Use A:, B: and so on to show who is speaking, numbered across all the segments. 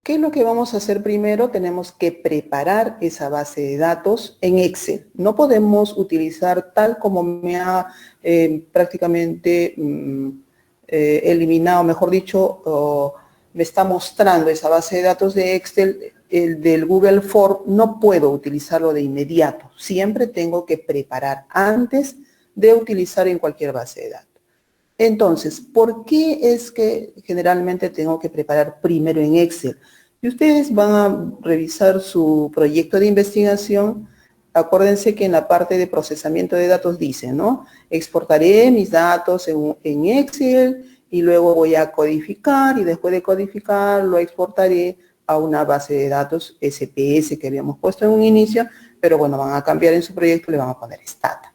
A: ¿Qué es lo que vamos a hacer primero? Tenemos que preparar esa base de datos en Excel. No podemos utilizar tal como me ha prácticamente eliminado, mejor dicho, me está mostrando esa base de datos de Excel, el del Google Form, no puedo utilizarlo de inmediato. Siempre tengo que preparar antes de utilizar en cualquier base de datos. Entonces, ¿por qué es que generalmente tengo que preparar primero en Excel? Si ustedes van a revisar su proyecto de investigación, acuérdense que en la parte de procesamiento de datos dice, ¿no? Exportaré mis datos en Excel y luego voy a codificar y después de codificar lo exportaré a una base de datos SPS que habíamos puesto en un inicio, pero bueno, van a cambiar en su proyecto y le van a poner Stata.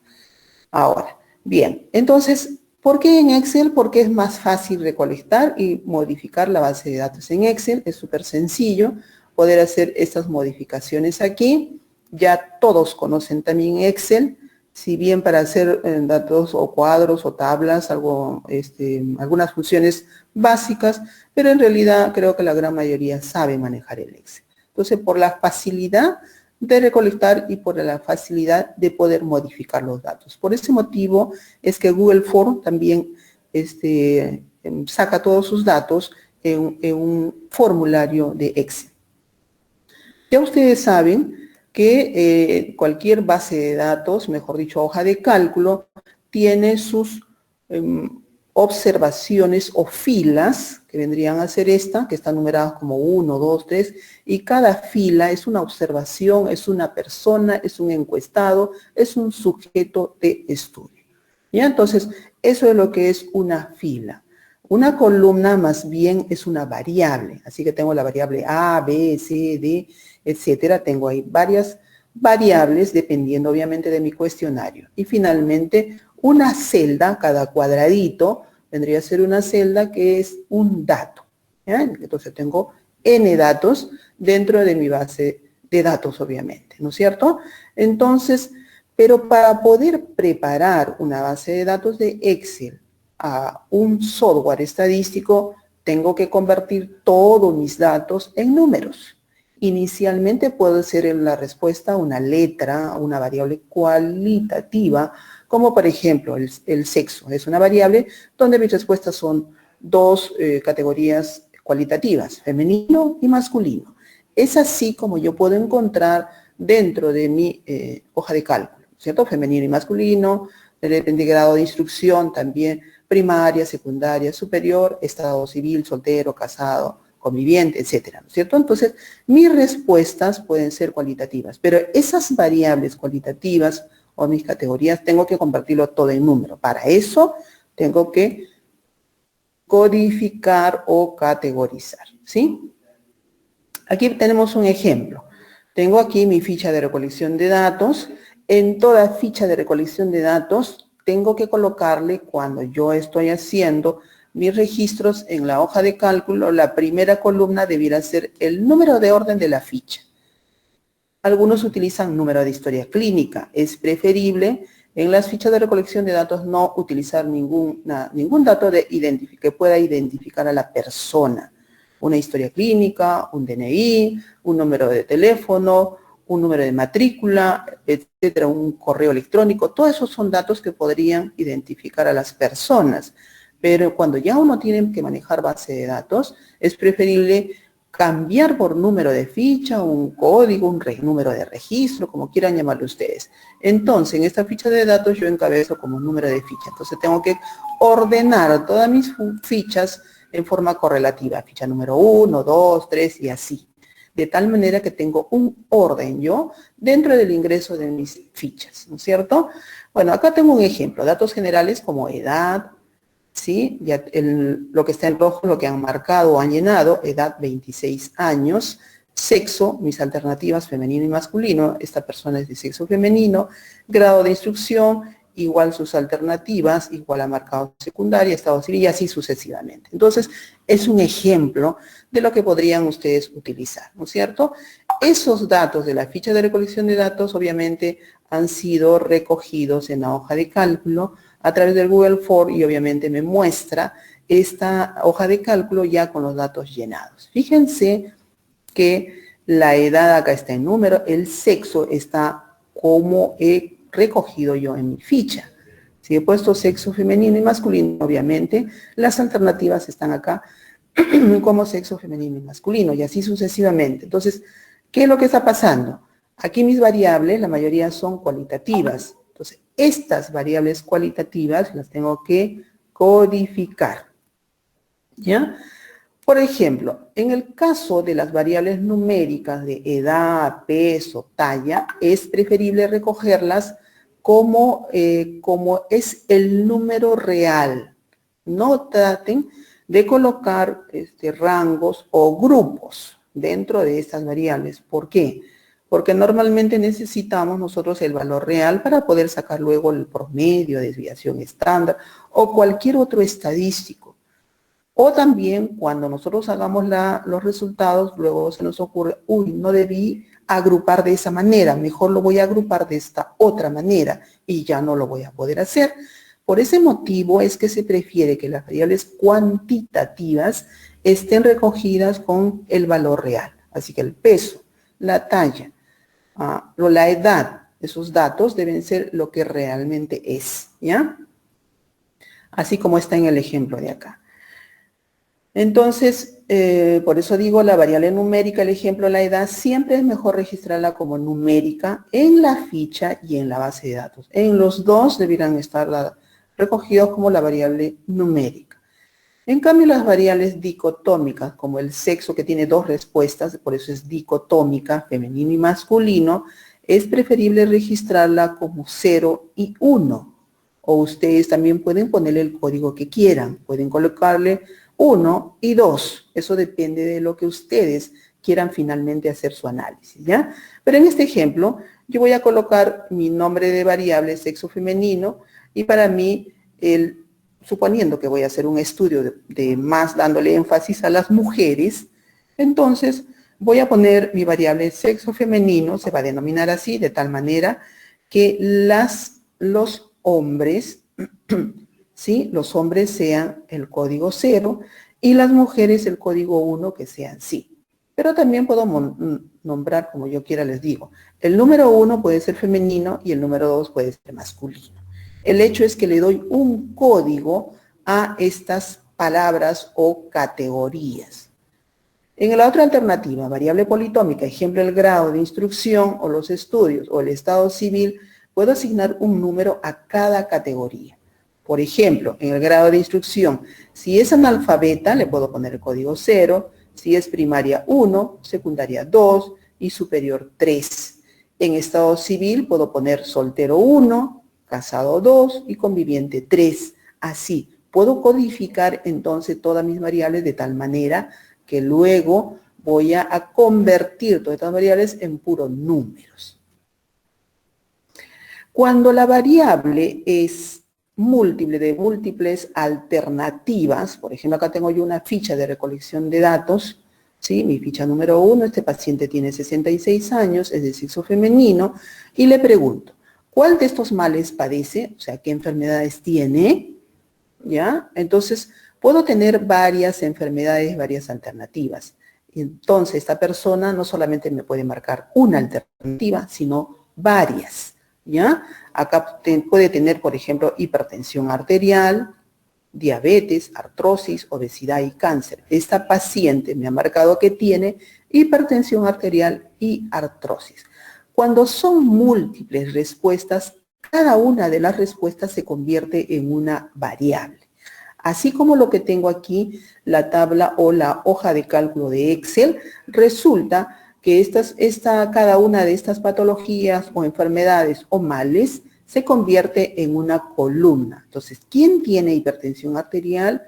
A: Ahora, bien, entonces, ¿por qué en Excel? Porque es más fácil recolectar y modificar la base de datos en Excel. Es súper sencillo poder hacer estas modificaciones aquí. Ya todos conocen también Excel. Si bien para hacer datos o cuadros o tablas, algunas funciones básicas, pero en realidad creo que la gran mayoría sabe manejar el Excel. Entonces, por la facilidad de recolectar y por la facilidad de poder modificar los datos. Por ese motivo es que Google Form también saca todos sus datos en un formulario de Excel. Ya ustedes saben que cualquier base de datos, mejor dicho, hoja de cálculo, tiene sus observaciones o filas, que vendrían a ser esta, que están numeradas como 1, 2, 3, y cada fila es una observación, es una persona, es un encuestado, es un sujeto de estudio. ¿Ya? Entonces, eso es lo que es una fila. Una columna más bien es una variable, así que tengo la variable A, B, C, D, etcétera. Tengo ahí varias variables dependiendo obviamente de mi cuestionario. Y finalmente, una celda, cada cuadradito, vendría a ser una celda que es un dato. ¿Ya? Entonces tengo N datos dentro de mi base de datos, obviamente, ¿no es cierto? Entonces, pero para poder preparar una base de datos de Excel a un software estadístico, tengo que convertir todos mis datos en números. Inicialmente puedo hacer en la respuesta una letra, una variable cualitativa, como por ejemplo el sexo. Es una variable donde mis respuestas son dos categorías cualitativas, femenino y masculino. Es así como yo puedo encontrar dentro de mi hoja de cálculo, ¿cierto? Femenino y masculino, depende de grado de instrucción también, primaria, secundaria, superior, estado civil, soltero, casado, conviviente, etcétera, ¿no es cierto? Entonces, mis respuestas pueden ser cualitativas, pero esas variables cualitativas o mis categorías tengo que convertirlo todo en número. Para eso tengo que codificar o categorizar, ¿sí? Aquí tenemos un ejemplo. Tengo aquí mi ficha de recolección de datos. En toda ficha de recolección de datos tengo que colocarle, cuando yo estoy haciendo mis registros en la hoja de cálculo, la primera columna debiera ser el número de orden de la ficha. Algunos utilizan número de historia clínica. Es preferible en las fichas de recolección de datos no utilizar ningún dato que pueda identificar a la persona. Una historia clínica, un DNI, un número de teléfono, un número de matrícula, etcétera, un correo electrónico. Todos esos son datos que podrían identificar a las personas. Pero cuando ya uno tiene que manejar base de datos, es preferible cambiar por número de ficha, un código, un número de registro, como quieran llamarlo ustedes. Entonces, en esta ficha de datos yo encabezo como número de ficha. Entonces, tengo que ordenar todas mis fichas en forma correlativa. Ficha número 1, 2, 3 y así. De tal manera que tengo un orden yo dentro del ingreso de mis fichas, ¿no es cierto? Bueno, acá tengo un ejemplo. Datos generales como edad, ¿sí? Ya lo que está en rojo, lo que han marcado o han llenado, edad 26 años, sexo, mis alternativas femenino y masculino, esta persona es de sexo femenino, grado de instrucción, igual sus alternativas, igual ha marcado secundaria, estado civil y así sucesivamente. Entonces, es un ejemplo de lo que podrían ustedes utilizar, ¿no es cierto? Esos datos de la ficha de recolección de datos obviamente han sido recogidos en la hoja de cálculo a través del Google Form y obviamente me muestra esta hoja de cálculo ya con los datos llenados. Fíjense que la edad acá está en número, el sexo está como he recogido yo en mi ficha. Si he puesto sexo femenino y masculino, obviamente, las alternativas están acá como sexo femenino y masculino, y así sucesivamente. Entonces, ¿qué es lo que está pasando? Aquí mis variables, la mayoría son cualitativas. Entonces, estas variables cualitativas las tengo que codificar, ¿ya? Por ejemplo, en el caso de las variables numéricas de edad, peso, talla, es preferible recogerlas como es el número real. No traten de colocar rangos o grupos dentro de estas variables. ¿Por qué? Porque normalmente necesitamos nosotros el valor real para poder sacar luego el promedio, desviación estándar o cualquier otro estadístico. O también cuando nosotros hagamos los resultados, luego se nos ocurre, uy, no debí agrupar de esa manera, mejor lo voy a agrupar de esta otra manera y ya no lo voy a poder hacer. Por ese motivo es que se prefiere que las variables cuantitativas estén recogidas con el valor real. Así que el peso, la talla, la edad, esos datos deben ser lo que realmente es, ¿ya? Así como está en el ejemplo de acá. Entonces, por eso digo la variable numérica, el ejemplo, la edad, siempre es mejor registrarla como numérica en la ficha y en la base de datos. En los dos deberán estar recogidos como la variable numérica. En cambio, las variables dicotómicas, como el sexo que tiene dos respuestas, por eso es dicotómica, femenino y masculino, es preferible registrarla como 0 y 1. O ustedes también pueden ponerle el código que quieran. Pueden colocarle 1 y 2. Eso depende de lo que ustedes quieran finalmente hacer su análisis, ¿ya? Pero en este ejemplo, yo voy a colocar mi nombre de variable sexo femenino y para mí, suponiendo que voy a hacer un estudio de más dándole énfasis a las mujeres, entonces voy a poner mi variable sexo femenino, se va a denominar así, de tal manera que los hombres, ¿sí? Los hombres sean el código 0 y las mujeres el código 1 que sean sí. Pero también puedo nombrar como yo quiera, les digo. El número 1 puede ser femenino y el número 2 puede ser masculino. El hecho es que le doy un código a estas palabras o categorías. En la otra alternativa, variable politómica, ejemplo, el grado de instrucción o los estudios o el estado civil, puedo asignar un número a cada categoría. Por ejemplo, en el grado de instrucción, si es analfabeta, le puedo poner el código 0, si es primaria 1, secundaria 2 y superior 3. En estado civil puedo poner soltero 1, casado 2 y conviviente 3. Así, puedo codificar entonces todas mis variables de tal manera que luego voy a convertir todas estas variables en puros números. Cuando la variable es múltiple de múltiples alternativas, por ejemplo, acá tengo yo una ficha de recolección de datos, ¿sí? Mi ficha número 1, este paciente tiene 66 años, es de sexo femenino, y le pregunto, ¿cuál de estos males padece? O sea, ¿qué enfermedades tiene? ¿Ya? Entonces, puedo tener varias enfermedades, varias alternativas. Entonces, esta persona no solamente me puede marcar una alternativa, sino varias, ¿ya? Acá puede tener, por ejemplo, hipertensión arterial, diabetes, artrosis, obesidad y cáncer. Esta paciente me ha marcado que tiene hipertensión arterial y artrosis. Cuando son múltiples respuestas, cada una de las respuestas se convierte en una variable. Así como lo que tengo aquí, la tabla o la hoja de cálculo de Excel, resulta que cada una de estas patologías o enfermedades o males se convierte en una columna. Entonces, ¿quién tiene hipertensión arterial?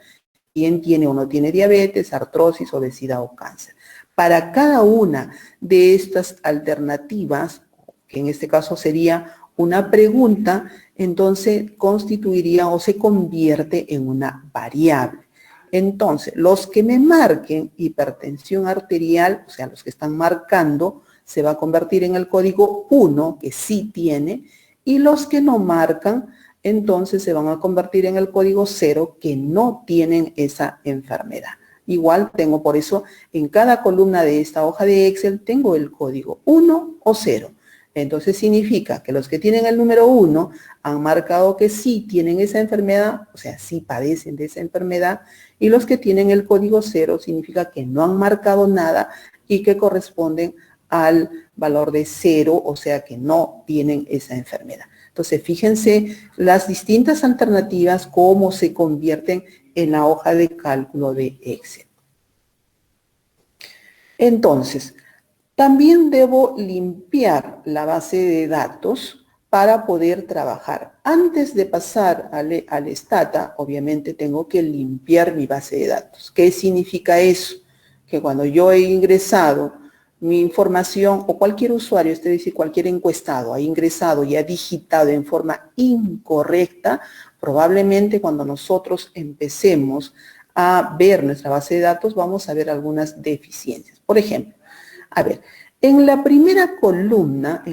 A: ¿Quién tiene o no tiene diabetes, artrosis, obesidad o cáncer? Para cada una de estas alternativas, que en este caso sería una pregunta, entonces constituiría o se convierte en una variable. Entonces, los que me marquen hipertensión arterial, o sea, los que están marcando, se va a convertir en el código 1, que sí tiene, y los que no marcan, entonces se van a convertir en el código 0, que no tienen esa enfermedad. Igual tengo, por eso, en cada columna de esta hoja de Excel tengo el código 1 o 0. Entonces significa que los que tienen el número 1 han marcado que sí tienen esa enfermedad, o sea, sí padecen de esa enfermedad, y los que tienen el código 0 significa que no han marcado nada y que corresponden al valor de 0, o sea que no tienen esa enfermedad. Entonces, fíjense las distintas alternativas, cómo se convierten en la hoja de cálculo de Excel. Entonces, también debo limpiar la base de datos para poder trabajar. Antes de pasar al Stata, obviamente tengo que limpiar mi base de datos. ¿Qué significa eso? Que cuando yo he ingresado mi información, o cualquier usuario, es decir, cualquier encuestado, ha ingresado y ha digitado en forma incorrecta, probablemente cuando nosotros empecemos a ver nuestra base de datos, vamos a ver algunas deficiencias. Por ejemplo, a ver, en la primera columna,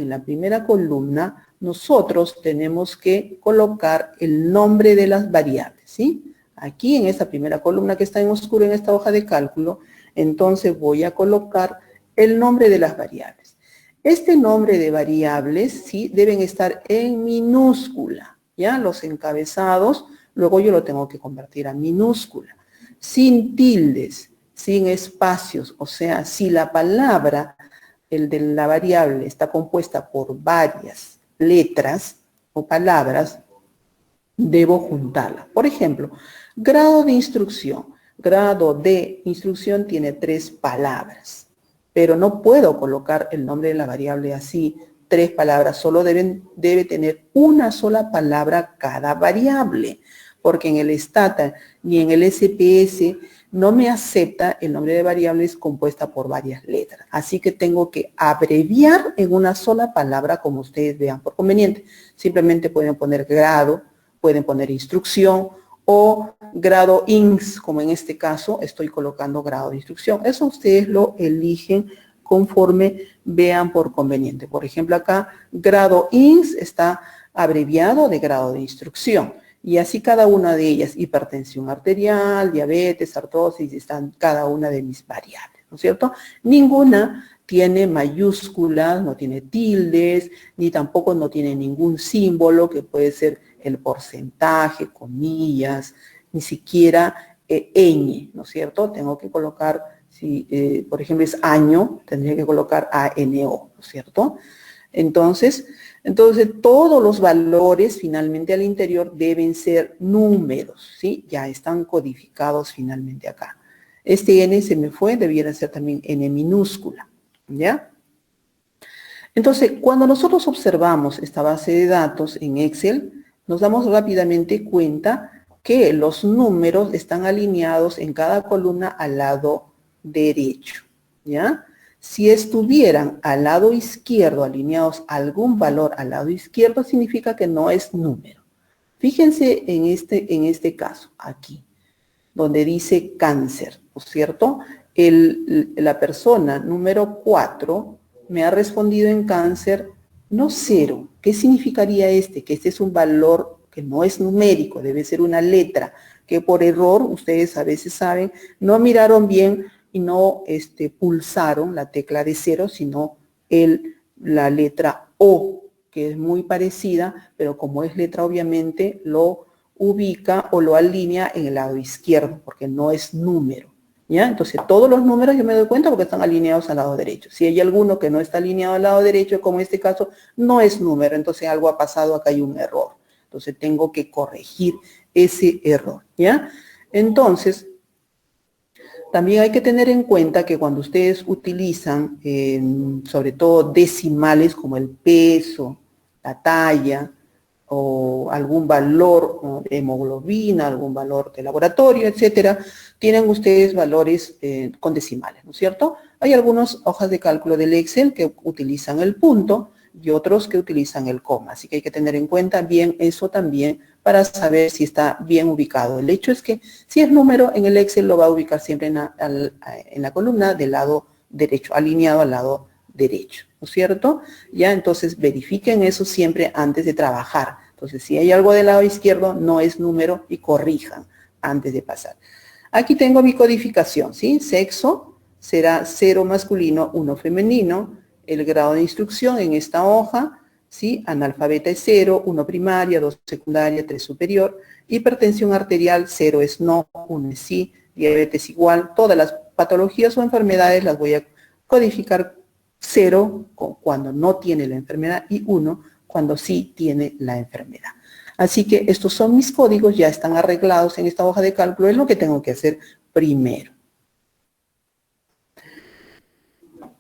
A: nosotros tenemos que colocar el nombre de las variables, ¿sí? Aquí en esta primera columna que está en oscuro en esta hoja de cálculo, entonces voy a colocar el nombre de las variables. Este nombre de variables, ¿sí? Deben estar en minúscula, ¿ya? Los encabezados, luego yo lo tengo que convertir a minúscula, sin tildes, sin espacios, o sea, si la palabra, el de la variable, está compuesta por varias letras o palabras, debo juntarla. Por ejemplo, grado de instrucción. Grado de instrucción tiene 3 palabras, pero no puedo colocar el nombre de la variable así, 3 palabras, solo debe tener una sola palabra cada variable, porque en el Stata ni en el SPS no me acepta el nombre de variables compuesta por varias letras. Así que tengo que abreviar en una sola palabra como ustedes vean por conveniente. Simplemente pueden poner grado, pueden poner instrucción o grado INS, como en este caso estoy colocando grado de instrucción. Eso ustedes lo eligen conforme vean por conveniente. Por ejemplo, acá grado INS está abreviado de grado de instrucción. Y así cada una de ellas, hipertensión arterial, diabetes, artrosis, están cada una de mis variables, ¿no es cierto? Ninguna tiene mayúsculas, no tiene tildes, ni tampoco no tiene ningún símbolo que puede ser el porcentaje, comillas, ni siquiera ñ, ¿no es cierto? Tengo que colocar, si por ejemplo es año, tendría que colocar ANO, ¿no es cierto? Entonces todos los valores finalmente al interior deben ser números, ¿sí? Ya están codificados finalmente acá. Este N se me fue, debiera ser también N minúscula, ¿ya? Entonces, cuando nosotros observamos esta base de datos en Excel, nos damos rápidamente cuenta que los números están alineados en cada columna al lado derecho, ¿ya? Si estuvieran al lado izquierdo, alineados a algún valor al lado izquierdo, significa que no es número. Fíjense en este caso, aquí, donde dice cáncer, ¿no es cierto? La persona número 4 me ha respondido en cáncer, no 0. ¿Qué significaría este? Que este es un valor que no es numérico, debe ser una letra, que por error, ustedes a veces saben, no miraron bien y no pulsaron la tecla de 0, sino la letra O, que es muy parecida, pero como es letra obviamente lo ubica o lo alinea en el lado izquierdo, porque no es número, ¿ya? Entonces todos los números yo me doy cuenta porque están alineados al lado derecho. Si hay alguno que no está alineado al lado derecho, como en este caso, no es número, entonces algo ha pasado, acá hay un error. Entonces tengo que corregir ese error, ¿ya? Entonces, también hay que tener en cuenta que cuando ustedes utilizan, sobre todo decimales como el peso, la talla, o algún valor, ¿no?, de hemoglobina, algún valor de laboratorio, etcétera, tienen ustedes valores con decimales, ¿no es cierto? Hay algunas hojas de cálculo del Excel que utilizan el punto y otros que utilizan el coma, así que hay que tener en cuenta bien eso también para saber si está bien ubicado. El hecho es que si es número, en el Excel lo va a ubicar siempre en la columna del lado derecho, alineado al lado derecho, ¿no es cierto? Ya, entonces verifiquen eso siempre antes de trabajar. Entonces, si hay algo del lado izquierdo, no es número y corrijan antes de pasar. Aquí tengo mi codificación, ¿sí? Sexo será 0 masculino, 1 femenino. El grado de instrucción en esta hoja, ¿sí? Analfabeta es 0, 1 primaria, 2 secundaria, 3 superior. Hipertensión arterial, 0 es no, 1 es sí. Diabetes igual. Todas las patologías o enfermedades las voy a codificar 0 cuando no tiene la enfermedad y 1 cuando sí tiene la enfermedad. Así que estos son mis códigos, ya están arreglados en esta hoja de cálculo, es lo que tengo que hacer primero.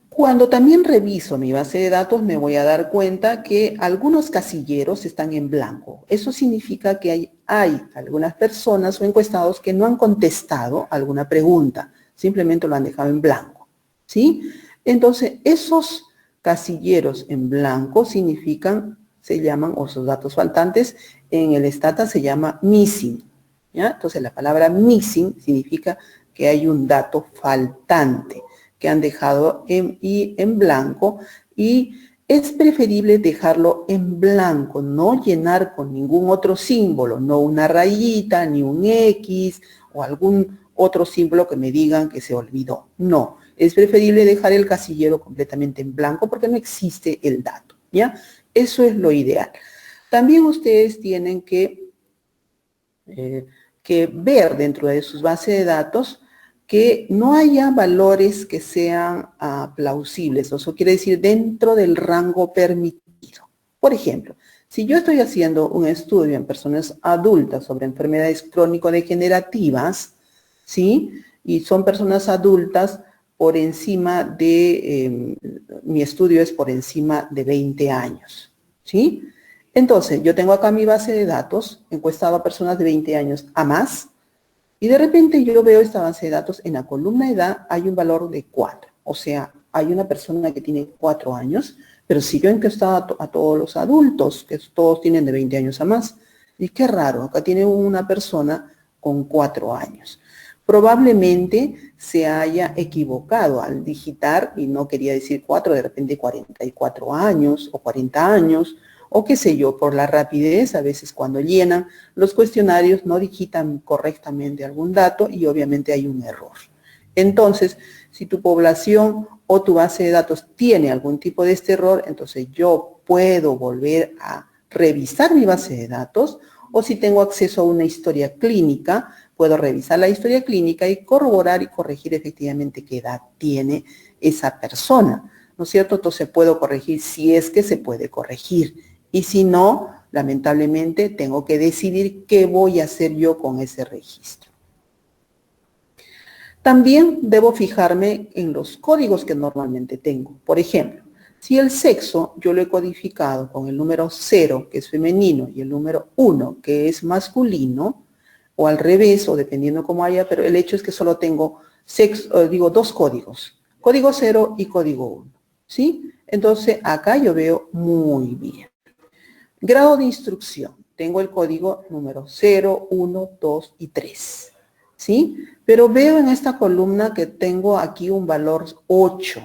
A: Cuando también reviso mi base de datos, me voy a dar cuenta que algunos casilleros están en blanco. Eso significa que hay algunas personas o encuestados que no han contestado alguna pregunta, simplemente lo han dejado en blanco, ¿sí? Entonces, esos casilleros en blanco se llaman, o sus datos faltantes, en el Stata se llama missing, ¿ya? Entonces, la palabra missing significa que hay un dato faltante que han dejado en blanco, y es preferible dejarlo en blanco, no llenar con ningún otro símbolo, no una rayita, ni un X o algún otro símbolo que me digan que se olvidó. No, es preferible dejar el casillero completamente en blanco porque no existe el dato, ¿ya? Eso es lo ideal. También ustedes tienen que ver dentro de sus bases de datos que no haya valores que sean plausibles, eso quiere decir dentro del rango permitido. Por ejemplo, si yo estoy haciendo un estudio en personas adultas sobre enfermedades crónico-degenerativas, ¿sí? Y son personas adultas por encima de, mi estudio es por encima de 20 años, ¿sí? Entonces, yo tengo acá mi base de datos, encuestado a personas de 20 años a más, y de repente yo veo esta base de datos, en la columna edad hay un valor de 4. O sea, hay una persona que tiene 4 años, pero si yo he encuestado a todos los adultos, que todos tienen de 20 años a más, y qué raro, acá tiene una persona con 4 años. Probablemente se haya equivocado al digitar, y no quería decir 4, de repente 44 años o 40 años, o qué sé yo, por la rapidez, a veces cuando llenan los cuestionarios no digitan correctamente algún dato y obviamente hay un error. Entonces, si tu población o tu base de datos tiene algún tipo de este error, entonces yo puedo volver a revisar mi base de datos, o si tengo acceso a una historia clínica, puedo revisar la historia clínica y corroborar y corregir efectivamente qué edad tiene esa persona, ¿no es cierto? Entonces puedo corregir si es que se puede corregir. Y si no, lamentablemente, tengo que decidir qué voy a hacer yo con ese registro. También debo fijarme en los códigos que normalmente tengo. Por ejemplo, si el sexo yo lo he codificado con el número 0, que es femenino, y el número 1, que es masculino, o al revés, o dependiendo cómo haya, pero el hecho es que solo tengo dos códigos, código 0 y código 1, ¿sí? Entonces, acá yo veo muy bien. Grado de instrucción. Tengo el código número 0, 1, 2 y 3. ¿Sí? Pero veo en esta columna que tengo aquí un valor 8.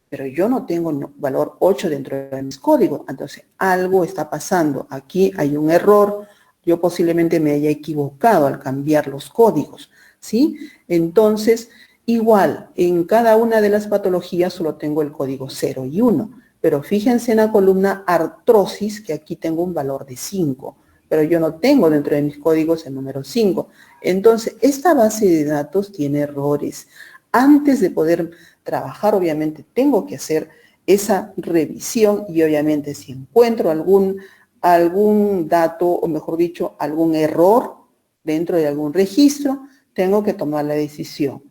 A: Pero yo no tengo valor 8 dentro de mis códigos. Entonces, algo está pasando. Aquí hay un error. Yo posiblemente me haya equivocado al cambiar los códigos. ¿Sí? Entonces, igual, en cada una de las patologías solo tengo el código 0 y 1. Pero fíjense en la columna artrosis, que aquí tengo un valor de 5, pero yo no tengo dentro de mis códigos el número 5. Entonces, esta base de datos tiene errores. Antes de poder trabajar, obviamente, tengo que hacer esa revisión y obviamente si encuentro algún dato, o mejor dicho, algún error dentro de algún registro, tengo que tomar la decisión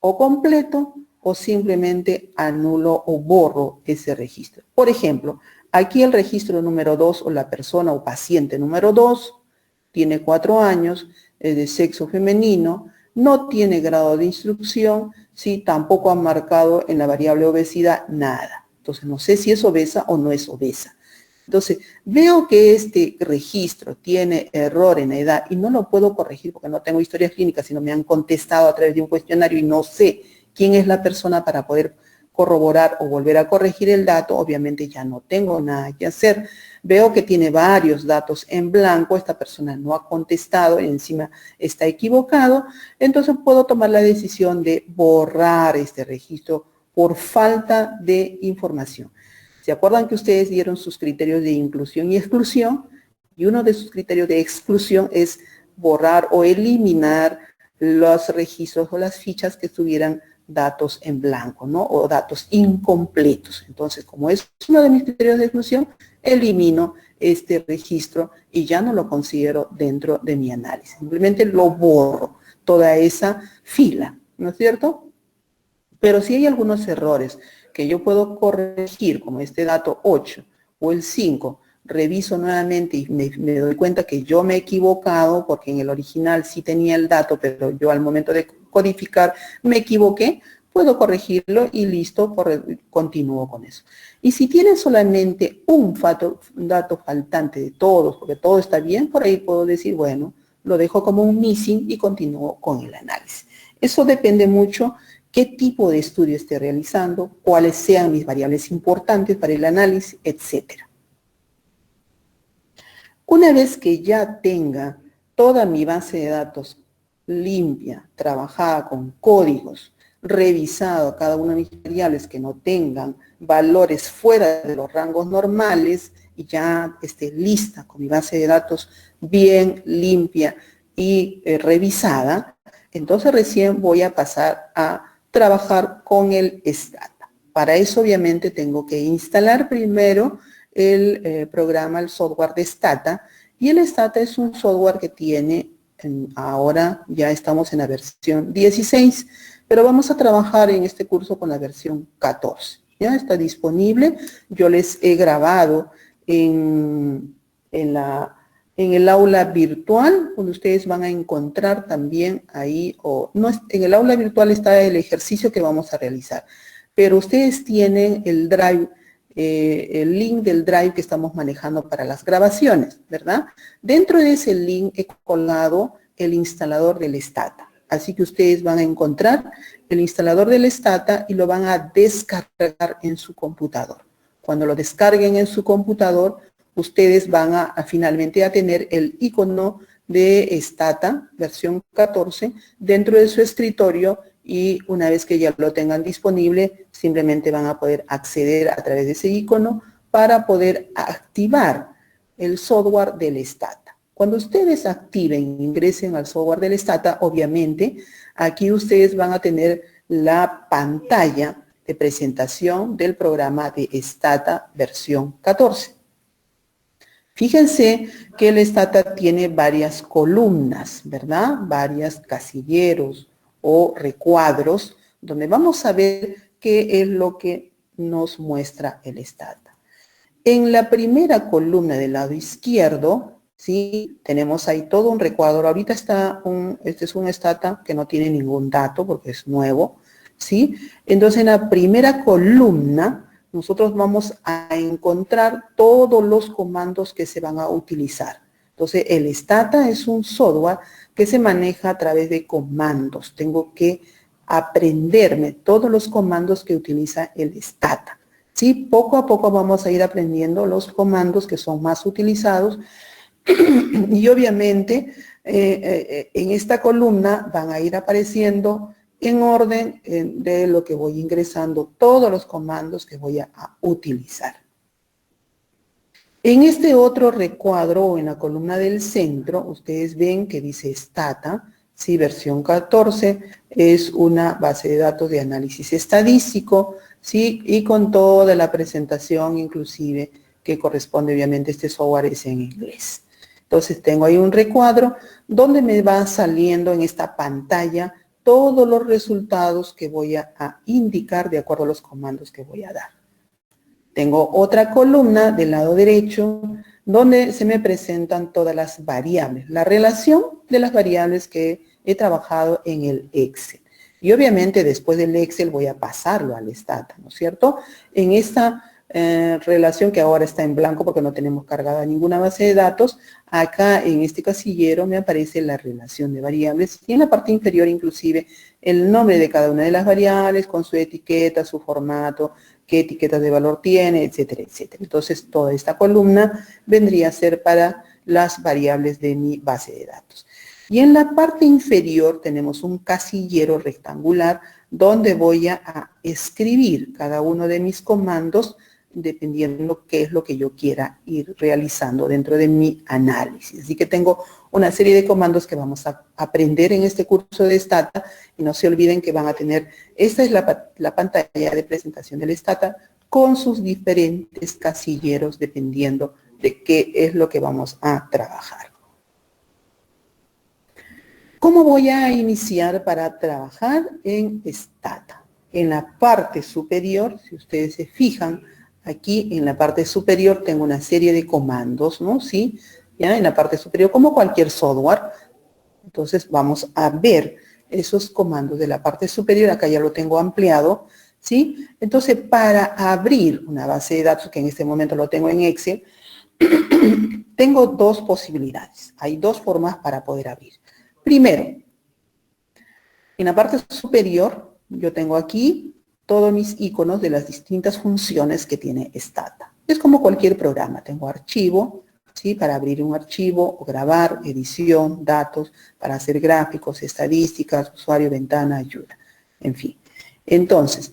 A: o completo o simplemente anulo o borro ese registro. Por ejemplo, aquí el registro número 2 o la persona o paciente número 2 tiene 4 años, es de sexo femenino, no tiene grado de instrucción, sí, tampoco han marcado en la variable obesidad nada. Entonces, no sé si es obesa o no es obesa. Entonces, veo que este registro tiene error en la edad y no lo puedo corregir porque no tengo historias clínicas, sino me han contestado a través de un cuestionario y no sé quién es la persona para poder corroborar o volver a corregir el dato. Obviamente ya no tengo nada que hacer. veo que tiene varios datos en blanco, esta persona no ha contestado, encima está equivocado, entonces puedo tomar la decisión de borrar este registro por falta de información. ¿Se acuerdan que ustedes dieron sus criterios de inclusión y exclusión? Y uno de sus criterios de exclusión es borrar o eliminar los registros o las fichas que tuvieran datos en blanco, ¿no? O datos incompletos. Entonces, como es uno de mis criterios de exclusión, elimino este registro y ya no lo considero dentro de mi análisis. Simplemente lo borro, toda esa fila, ¿no es cierto? Pero si hay algunos errores que yo puedo corregir, como este dato 8 o el 5, reviso nuevamente y me doy cuenta que yo me he equivocado porque en el original sí tenía el dato, pero yo al momento de codificar me equivoqué, puedo corregirlo y listo, continúo con eso. Y si tienen solamente un dato faltante de todos, porque todo está bien, por ahí puedo decir, bueno, lo dejo como un missing y continúo con el análisis. Eso depende mucho qué tipo de estudio esté realizando, cuáles sean mis variables importantes para el análisis, etcétera. Una vez que ya tenga toda mi base de datos limpia, trabajada con códigos, revisado cada una de mis variables que no tengan valores fuera de los rangos normales y ya esté lista con mi base de datos bien limpia y revisada, entonces recién voy a pasar a trabajar con el Stata. Para eso obviamente tengo que instalar primero el programa, el software de Stata, y el Stata es un software que tiene, ahora ya estamos en la versión 16, pero vamos a trabajar en este curso con la versión 14. Ya está disponible, yo les he grabado en el aula virtual, donde ustedes van a encontrar también ahí, en el aula virtual está el ejercicio que vamos a realizar, pero ustedes tienen el Drive, el link del Drive que estamos manejando para las grabaciones, ¿verdad? Dentro de ese link he colgado el instalador del Stata. Así que ustedes van a encontrar el instalador del Stata y lo van a descargar en su computador. Cuando lo descarguen en su computador, ustedes van a finalmente a tener el icono de Stata, versión 14, dentro de su escritorio, y una vez que ya lo tengan disponible, simplemente van a poder acceder a través de ese icono para poder activar el software del Stata. Cuando ustedes activen, ingresen al software del Stata, obviamente, aquí ustedes van a tener la pantalla de presentación del programa de Stata versión 14. Fíjense que el Stata tiene varias columnas, ¿verdad? Varios casilleros o recuadros, donde vamos a ver qué es lo que nos muestra el Stata. En la primera columna del lado izquierdo, ¿sí? Tenemos ahí todo un recuadro. Ahorita este es un Stata que no tiene ningún dato porque es nuevo, ¿sí? Entonces en la primera columna nosotros vamos a encontrar todos los comandos que se van a utilizar. Entonces el Stata es un software que se maneja a través de comandos. Tengo que aprenderme todos los comandos que utiliza el Stata. ¿Sí? Poco a poco vamos a ir aprendiendo los comandos que son más utilizados y obviamente en esta columna van a ir apareciendo en orden de lo que voy ingresando todos los comandos que voy a utilizar. En este otro recuadro, en la columna del centro, ustedes ven que dice Stata, ¿sí? Versión 14, es una base de datos de análisis estadístico, ¿sí? Y con toda la presentación inclusive que corresponde, obviamente este software es en inglés. Entonces tengo ahí un recuadro donde me va saliendo en esta pantalla todos los resultados que voy a indicar de acuerdo a los comandos que voy a dar. Tengo otra columna del lado derecho donde se me presentan todas las variables, la relación de las variables que he trabajado en el Excel. Y obviamente después del Excel voy a pasarlo al Stata, ¿no es cierto? En esta relación que ahora está en blanco porque no tenemos cargada ninguna base de datos. Acá en este casillero me aparece la relación de variables y en la parte inferior inclusive el nombre de cada una de las variables con su etiqueta, su formato, qué etiquetas de valor tiene, etcétera, etcétera. Entonces toda esta columna vendría a ser para las variables de mi base de datos. Y en la parte inferior tenemos un casillero rectangular donde voy a escribir cada uno de mis comandos dependiendo qué es lo que yo quiera ir realizando dentro de mi análisis. Así que tengo una serie de comandos que vamos a aprender en este curso de Stata y no se olviden que van a tener, esta es la pantalla de presentación del Stata con sus diferentes casilleros dependiendo de qué es lo que vamos a trabajar. ¿Cómo voy a iniciar para trabajar en Stata? En la parte superior, si ustedes se fijan, aquí en la parte superior tengo una serie de comandos, ¿no? ¿Sí? ¿Ya? En la parte superior, como cualquier software. Entonces vamos a ver esos comandos de la parte superior. Acá ya lo tengo ampliado, ¿sí? Entonces, para abrir una base de datos, que en este momento lo tengo en Excel, tengo dos posibilidades. Hay dos formas para poder abrir. Primero, en la parte superior, yo tengo aquí todos mis iconos de las distintas funciones que tiene Stata. Es como cualquier programa. Tengo archivo, ¿sí? Para abrir un archivo, o grabar, edición, datos, para hacer gráficos, estadísticas, usuario, ventana, ayuda. En fin. Entonces,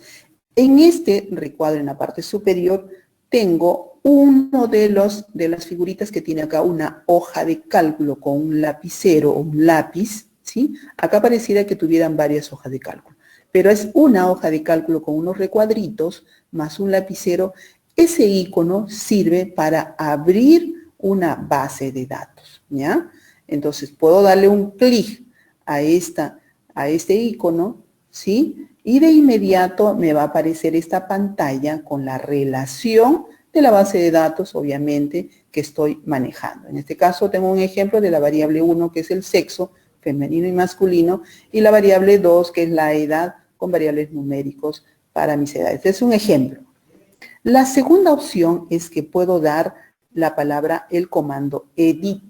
A: en este recuadro en la parte superior, tengo uno de las figuritas que tiene acá una hoja de cálculo con un lapicero o un lápiz, ¿sí? Acá pareciera que tuvieran varias hojas de cálculo, pero es una hoja de cálculo con unos recuadritos más un lapicero. Ese icono sirve para abrir una base de datos, ¿ya? Entonces puedo darle un clic a este icono, ¿sí? Y de inmediato me va a aparecer esta pantalla con la relación de la base de datos, obviamente, que estoy manejando. En este caso tengo un ejemplo de la variable 1, que es el sexo, femenino y masculino, y la variable 2, que es la edad, con variables numéricos para mis edades. Este es un ejemplo. La segunda opción es que puedo dar la palabra, el comando edit.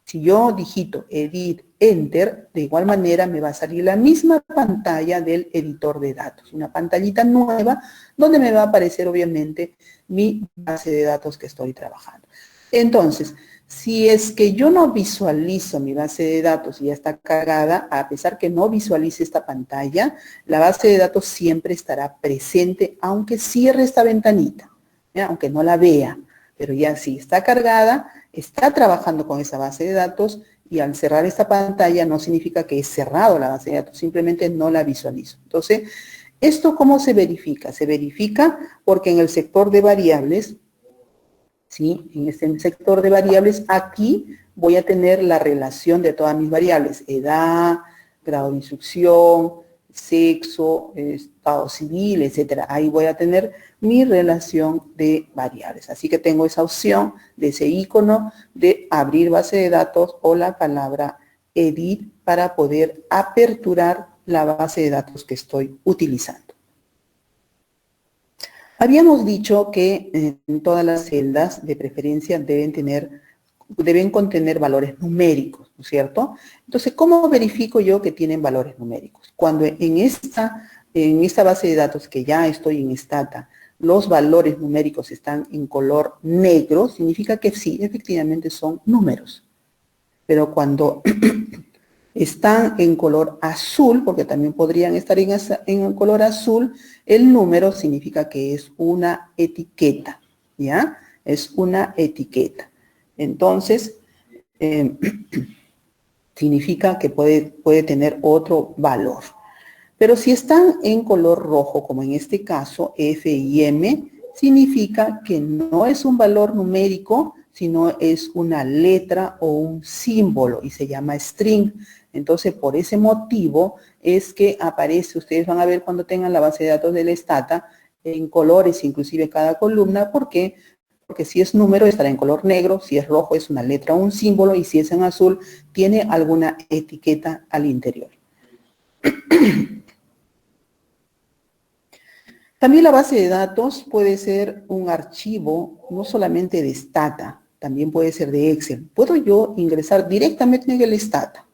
A: Si yo digito edit, enter, de igual manera me va a salir la misma pantalla del editor de datos. Una pantallita nueva donde me va a aparecer obviamente mi base de datos que estoy trabajando. Entonces, si es que yo no visualizo mi base de datos y ya está cargada, a pesar que no visualice esta pantalla, la base de datos siempre estará presente, aunque cierre esta ventanita, ¿ya? Aunque no la vea, pero ya si está cargada, está trabajando con esa base de datos y al cerrar esta pantalla no significa que he cerrado la base de datos, simplemente no la visualizo. Entonces, ¿esto cómo se verifica? Se verifica porque en el sector de variables, ¿sí? En este sector de variables, aquí voy a tener la relación de todas mis variables, edad, grado de instrucción, sexo, estado civil, etcétera. Ahí voy a tener mi relación de variables. Así que tengo esa opción de ese icono de abrir base de datos o la palabra edit para poder aperturar la base de datos que estoy utilizando. Habíamos dicho que en todas las celdas de preferencia deben contener valores numéricos, ¿no es cierto? Entonces, ¿cómo verifico yo que tienen valores numéricos? Cuando en esta base de datos que ya estoy en Stata, los valores numéricos están en color negro, significa que sí, efectivamente son números. Pero cuando están en color azul, porque también podrían estar en color azul, el número significa que es una etiqueta, ¿ya? Es una etiqueta. Entonces, significa que puede tener otro valor. Pero si están en color rojo, como en este caso, F y M, significa que no es un valor numérico, sino es una letra o un símbolo y se llama string. Entonces, por ese motivo es que aparece, ustedes van a ver cuando tengan la base de datos del Stata, en colores, inclusive cada columna. ¿Por qué? Porque si es número estará en color negro, si es rojo es una letra o un símbolo, y si es en azul tiene alguna etiqueta al interior. También la base de datos puede ser un archivo, no solamente de Stata, también puede ser de Excel. Puedo yo ingresar directamente en el Stata,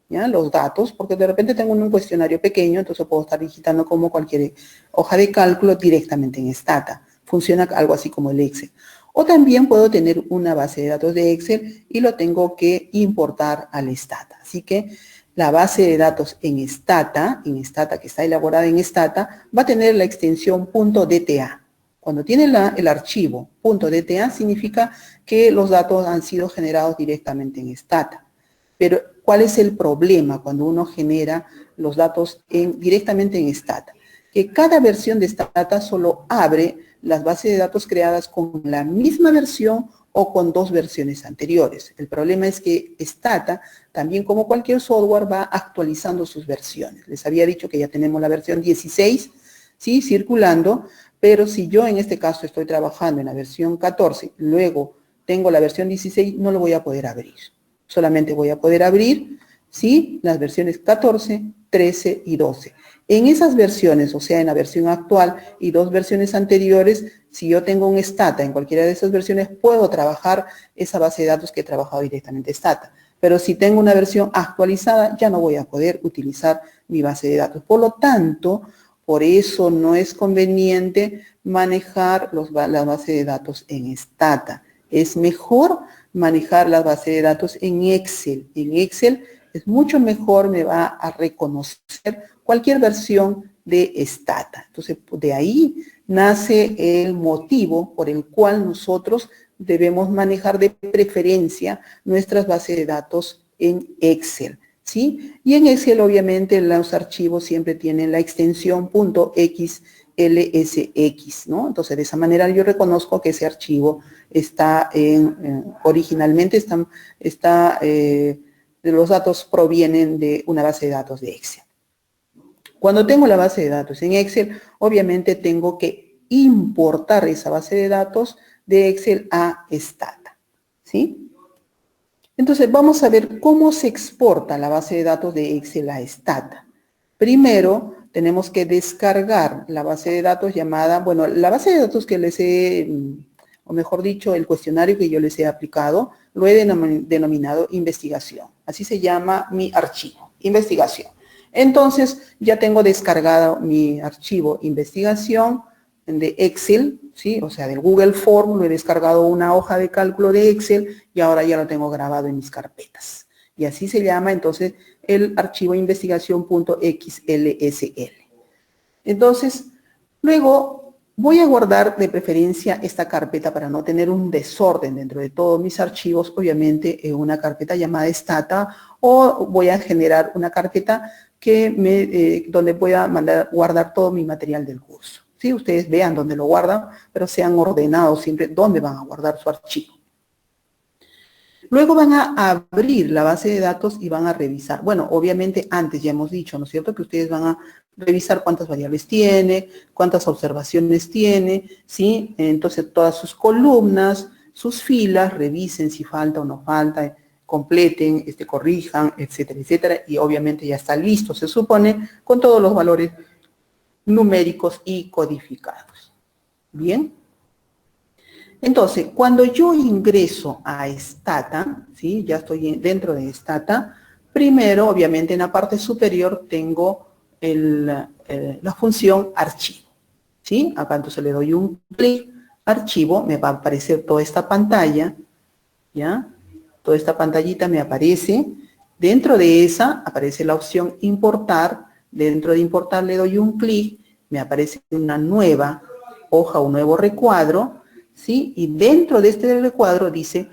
A: ¿ya? Los datos, porque de repente tengo un cuestionario pequeño, entonces puedo estar digitando como cualquier hoja de cálculo directamente en Stata. Funciona algo así como el Excel. O también puedo tener una base de datos de Excel y lo tengo que importar al Stata. Así que la base de datos en Stata, que está elaborada en Stata, va a tener la extensión .dta. Cuando tiene el archivo .dta significa que los datos han sido generados directamente en Stata. Pero, ¿cuál es el problema cuando uno genera los datos directamente en Stata? Que cada versión de Stata solo abre las bases de datos creadas con la misma versión o con dos versiones anteriores. El problema es que Stata, también como cualquier software, va actualizando sus versiones. Les había dicho que ya tenemos la versión 16, ¿sí? Circulando, pero si yo en este caso estoy trabajando en la versión 14, luego tengo la versión 16, no lo voy a poder abrir. Solamente voy a poder abrir, ¿sí? Las versiones 14, 13 y 12. En esas versiones, o sea, en la versión actual y dos versiones anteriores, si yo tengo un Stata en cualquiera de esas versiones, puedo trabajar esa base de datos que he trabajado directamente Stata. Pero si tengo una versión actualizada, ya no voy a poder utilizar mi base de datos. Por lo tanto, por eso no es conveniente manejar la base de datos en Stata. Es mejor manejar la base de datos en Excel. En Excel es mucho mejor, me va a reconocer cualquier versión de Stata. Entonces, de ahí nace el motivo por el cual nosotros debemos manejar de preferencia nuestras bases de datos en Excel, ¿sí? Y en Excel, obviamente, los archivos siempre tienen la extensión .xlsx, ¿no? Entonces, de esa manera yo reconozco que ese archivo está originalmente los datos provienen de una base de datos de Excel. Cuando tengo la base de datos en Excel, obviamente tengo que importar esa base de datos de Excel a Stata, ¿sí? Entonces, vamos a ver cómo se exporta la base de datos de Excel a Stata. Primero, tenemos que descargar la base de datos llamada, bueno, la base de datos que les he, o mejor dicho, el cuestionario que yo les he aplicado, lo he denominado investigación. Así se llama mi archivo, investigación. Entonces, ya tengo descargado mi archivo investigación de Excel, ¿sí? O sea, del Google Form, lo he descargado una hoja de cálculo de Excel y ahora ya lo tengo grabado en mis carpetas. Y así se llama entonces el archivo investigación.xlsl. Entonces, luego voy a guardar de preferencia esta carpeta para no tener un desorden dentro de todos mis archivos, obviamente en una carpeta llamada Stata, o voy a generar una carpeta donde pueda guardar todo mi material del curso. ¿Sí? Ustedes vean dónde lo guardan, pero sean ordenados siempre dónde van a guardar su archivo. Luego van a abrir la base de datos y van a revisar. Bueno, obviamente antes ya hemos dicho, ¿no es cierto?, que ustedes van a revisar cuántas variables tiene, cuántas observaciones tiene, ¿sí? Entonces todas sus columnas, sus filas, revisen si falta o no falta, completen, corrijan, etcétera, etcétera, y obviamente ya está listo, se supone, con todos los valores numéricos y codificados. ¿Bien? Entonces, cuando yo ingreso a Stata, ¿sí? Ya estoy dentro de Stata, primero, obviamente, en la parte superior tengo la función archivo, ¿sí? Acá entonces le doy un clic, archivo, me va a aparecer toda esta pantalla, ¿ya? Toda esta pantallita me aparece. Dentro de esa aparece la opción importar. Dentro de importar le doy un clic, me aparece una nueva hoja, un nuevo recuadro, ¿sí? Y dentro de este recuadro dice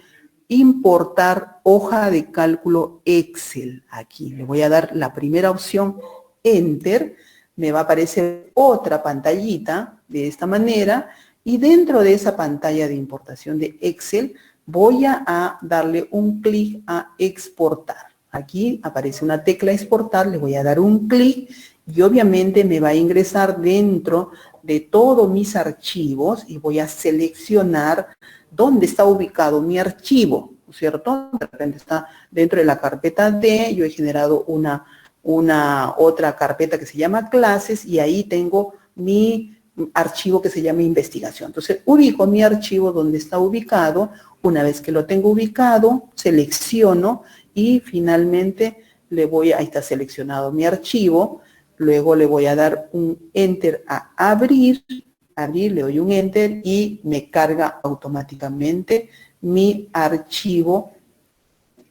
A: importar hoja de cálculo Excel. Aquí le voy a dar la primera opción, Enter. Me va a aparecer otra pantallita de esta manera y dentro de esa pantalla de importación de Excel voy a darle un clic a exportar. Aquí aparece una tecla exportar, le voy a dar un clic y obviamente me va a ingresar dentro de todos mis archivos y voy a seleccionar dónde está ubicado mi archivo, ¿no es cierto? De repente está dentro de la carpeta D, yo he generado una otra carpeta que se llama clases y ahí tengo mi archivo que se llama investigación. Entonces, ubico mi archivo donde está ubicado. Una vez que lo tengo ubicado, selecciono y finalmente ahí está seleccionado mi archivo. Luego le voy a dar un Enter a abrir, le doy un Enter y me carga automáticamente mi archivo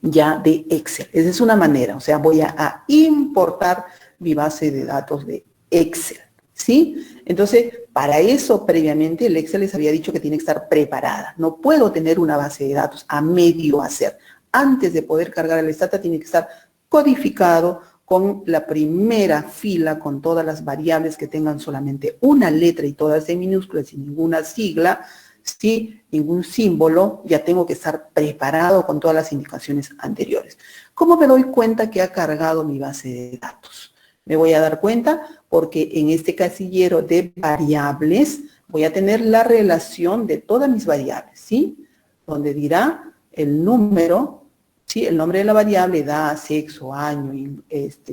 A: ya de Excel. Esa es una manera, o sea, voy a importar mi base de datos de Excel, ¿sí? Entonces, para eso previamente el Excel les había dicho que tiene que estar preparada. No puedo tener una base de datos a medio hacer. Antes de poder cargar el Stata tiene que estar codificado con la primera fila, con todas las variables que tengan solamente una letra y todas en minúsculas sin ninguna sigla, ¿sí? Ningún símbolo, ya tengo que estar preparado con todas las indicaciones anteriores. ¿Cómo me doy cuenta que ha cargado mi base de datos? Me voy a dar cuenta porque en este casillero de variables voy a tener la relación de todas mis variables, ¿sí? Donde dirá el número, ¿sí? El nombre de la variable, edad, sexo, año,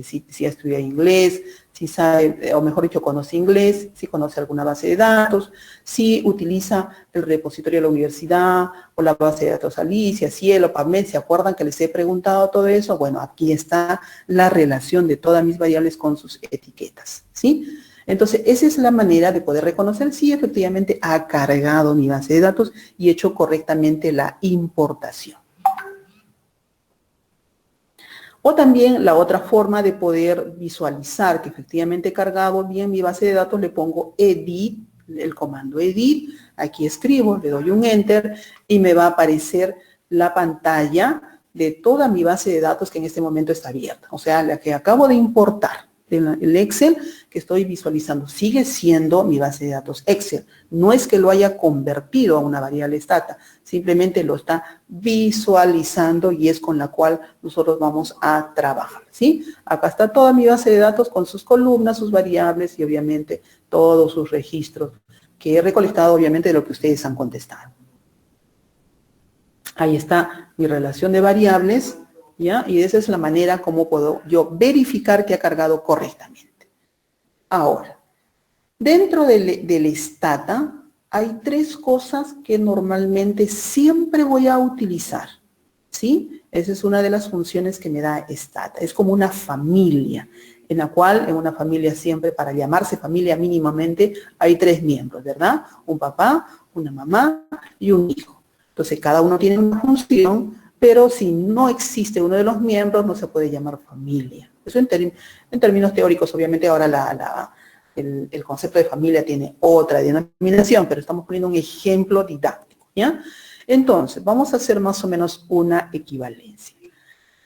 A: si ha estudiado inglés, si sabe, o mejor dicho, conoce inglés, si conoce alguna base de datos, si utiliza el repositorio de la universidad o la base de datos Alicia, Cielo, PubMed. ¿Se acuerdan que les he preguntado todo eso? Bueno, aquí está la relación de todas mis variables con sus etiquetas, ¿sí? Entonces, esa es la manera de poder reconocer si efectivamente ha cargado mi base de datos y hecho correctamente la importación. O también la otra forma de poder visualizar que efectivamente he cargado bien mi base de datos, le pongo edit, el comando edit, aquí escribo, le doy un enter y me va a aparecer la pantalla de toda mi base de datos que en este momento está abierta. O sea, la que acabo de importar. El Excel que estoy visualizando sigue siendo mi base de datos Excel. No es que lo haya convertido a una variable Stata, simplemente lo está visualizando y es con la cual nosotros vamos a trabajar, ¿sí? Acá está toda mi base de datos con sus columnas, sus variables y obviamente todos sus registros que he recolectado obviamente de lo que ustedes han contestado. Ahí está mi relación de variables, ¿ya? Y esa es la manera como puedo yo verificar que ha cargado correctamente. Ahora, dentro del Stata hay tres cosas que normalmente siempre voy a utilizar, ¿sí? Esa es una de las funciones que me da Stata. Es como una familia, en la cual en una familia siempre, para llamarse familia mínimamente, hay tres miembros, ¿verdad? Un papá, una mamá y un hijo. Entonces, cada uno tiene una función, pero si no existe uno de los miembros, no se puede llamar familia. Eso en términos teóricos, obviamente ahora el concepto de familia tiene otra denominación, pero estamos poniendo un ejemplo didáctico, ¿ya? Entonces, vamos a hacer más o menos una equivalencia.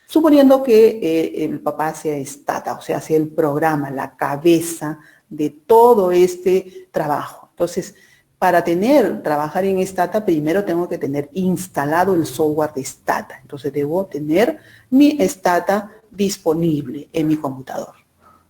A: Suponiendo que el papá sea Stata, o sea, sea el programa, la cabeza de todo este trabajo. Entonces, para trabajar en Stata, primero tengo que tener instalado el software de Stata. Entonces, debo tener mi Stata disponible en mi computador.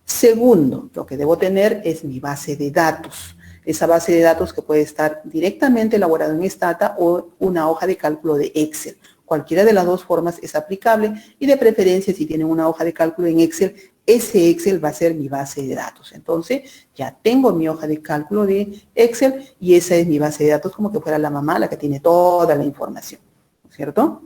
A: Segundo, lo que debo tener es mi base de datos. Esa base de datos que puede estar directamente elaborada en Stata o una hoja de cálculo de Excel. Cualquiera de las dos formas es aplicable y de preferencia si tienen una hoja de cálculo en Excel, ese Excel va a ser mi base de datos. Entonces, ya tengo mi hoja de cálculo de Excel y esa es mi base de datos como que fuera la mamá la que tiene toda la información, ¿cierto?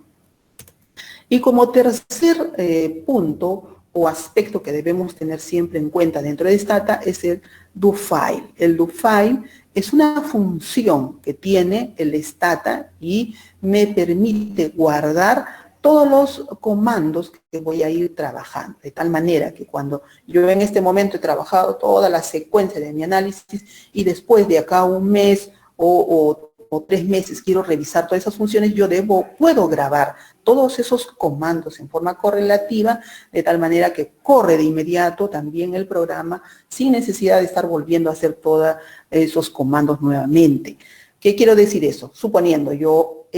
A: Y como tercer punto o aspecto que debemos tener siempre en cuenta dentro de Stata es el doFile. El doFile es una función que tiene el Stata y me permite guardar todos los comandos que voy a ir trabajando, de tal manera que cuando yo en este momento he trabajado toda la secuencia de mi análisis y después de acá un mes o 3 meses quiero revisar todas esas funciones, yo puedo grabar todos esos comandos en forma correlativa, de tal manera que corre de inmediato también el programa sin necesidad de estar volviendo a hacer todos esos comandos nuevamente. ¿Qué quiero decir eso? Suponiendo yo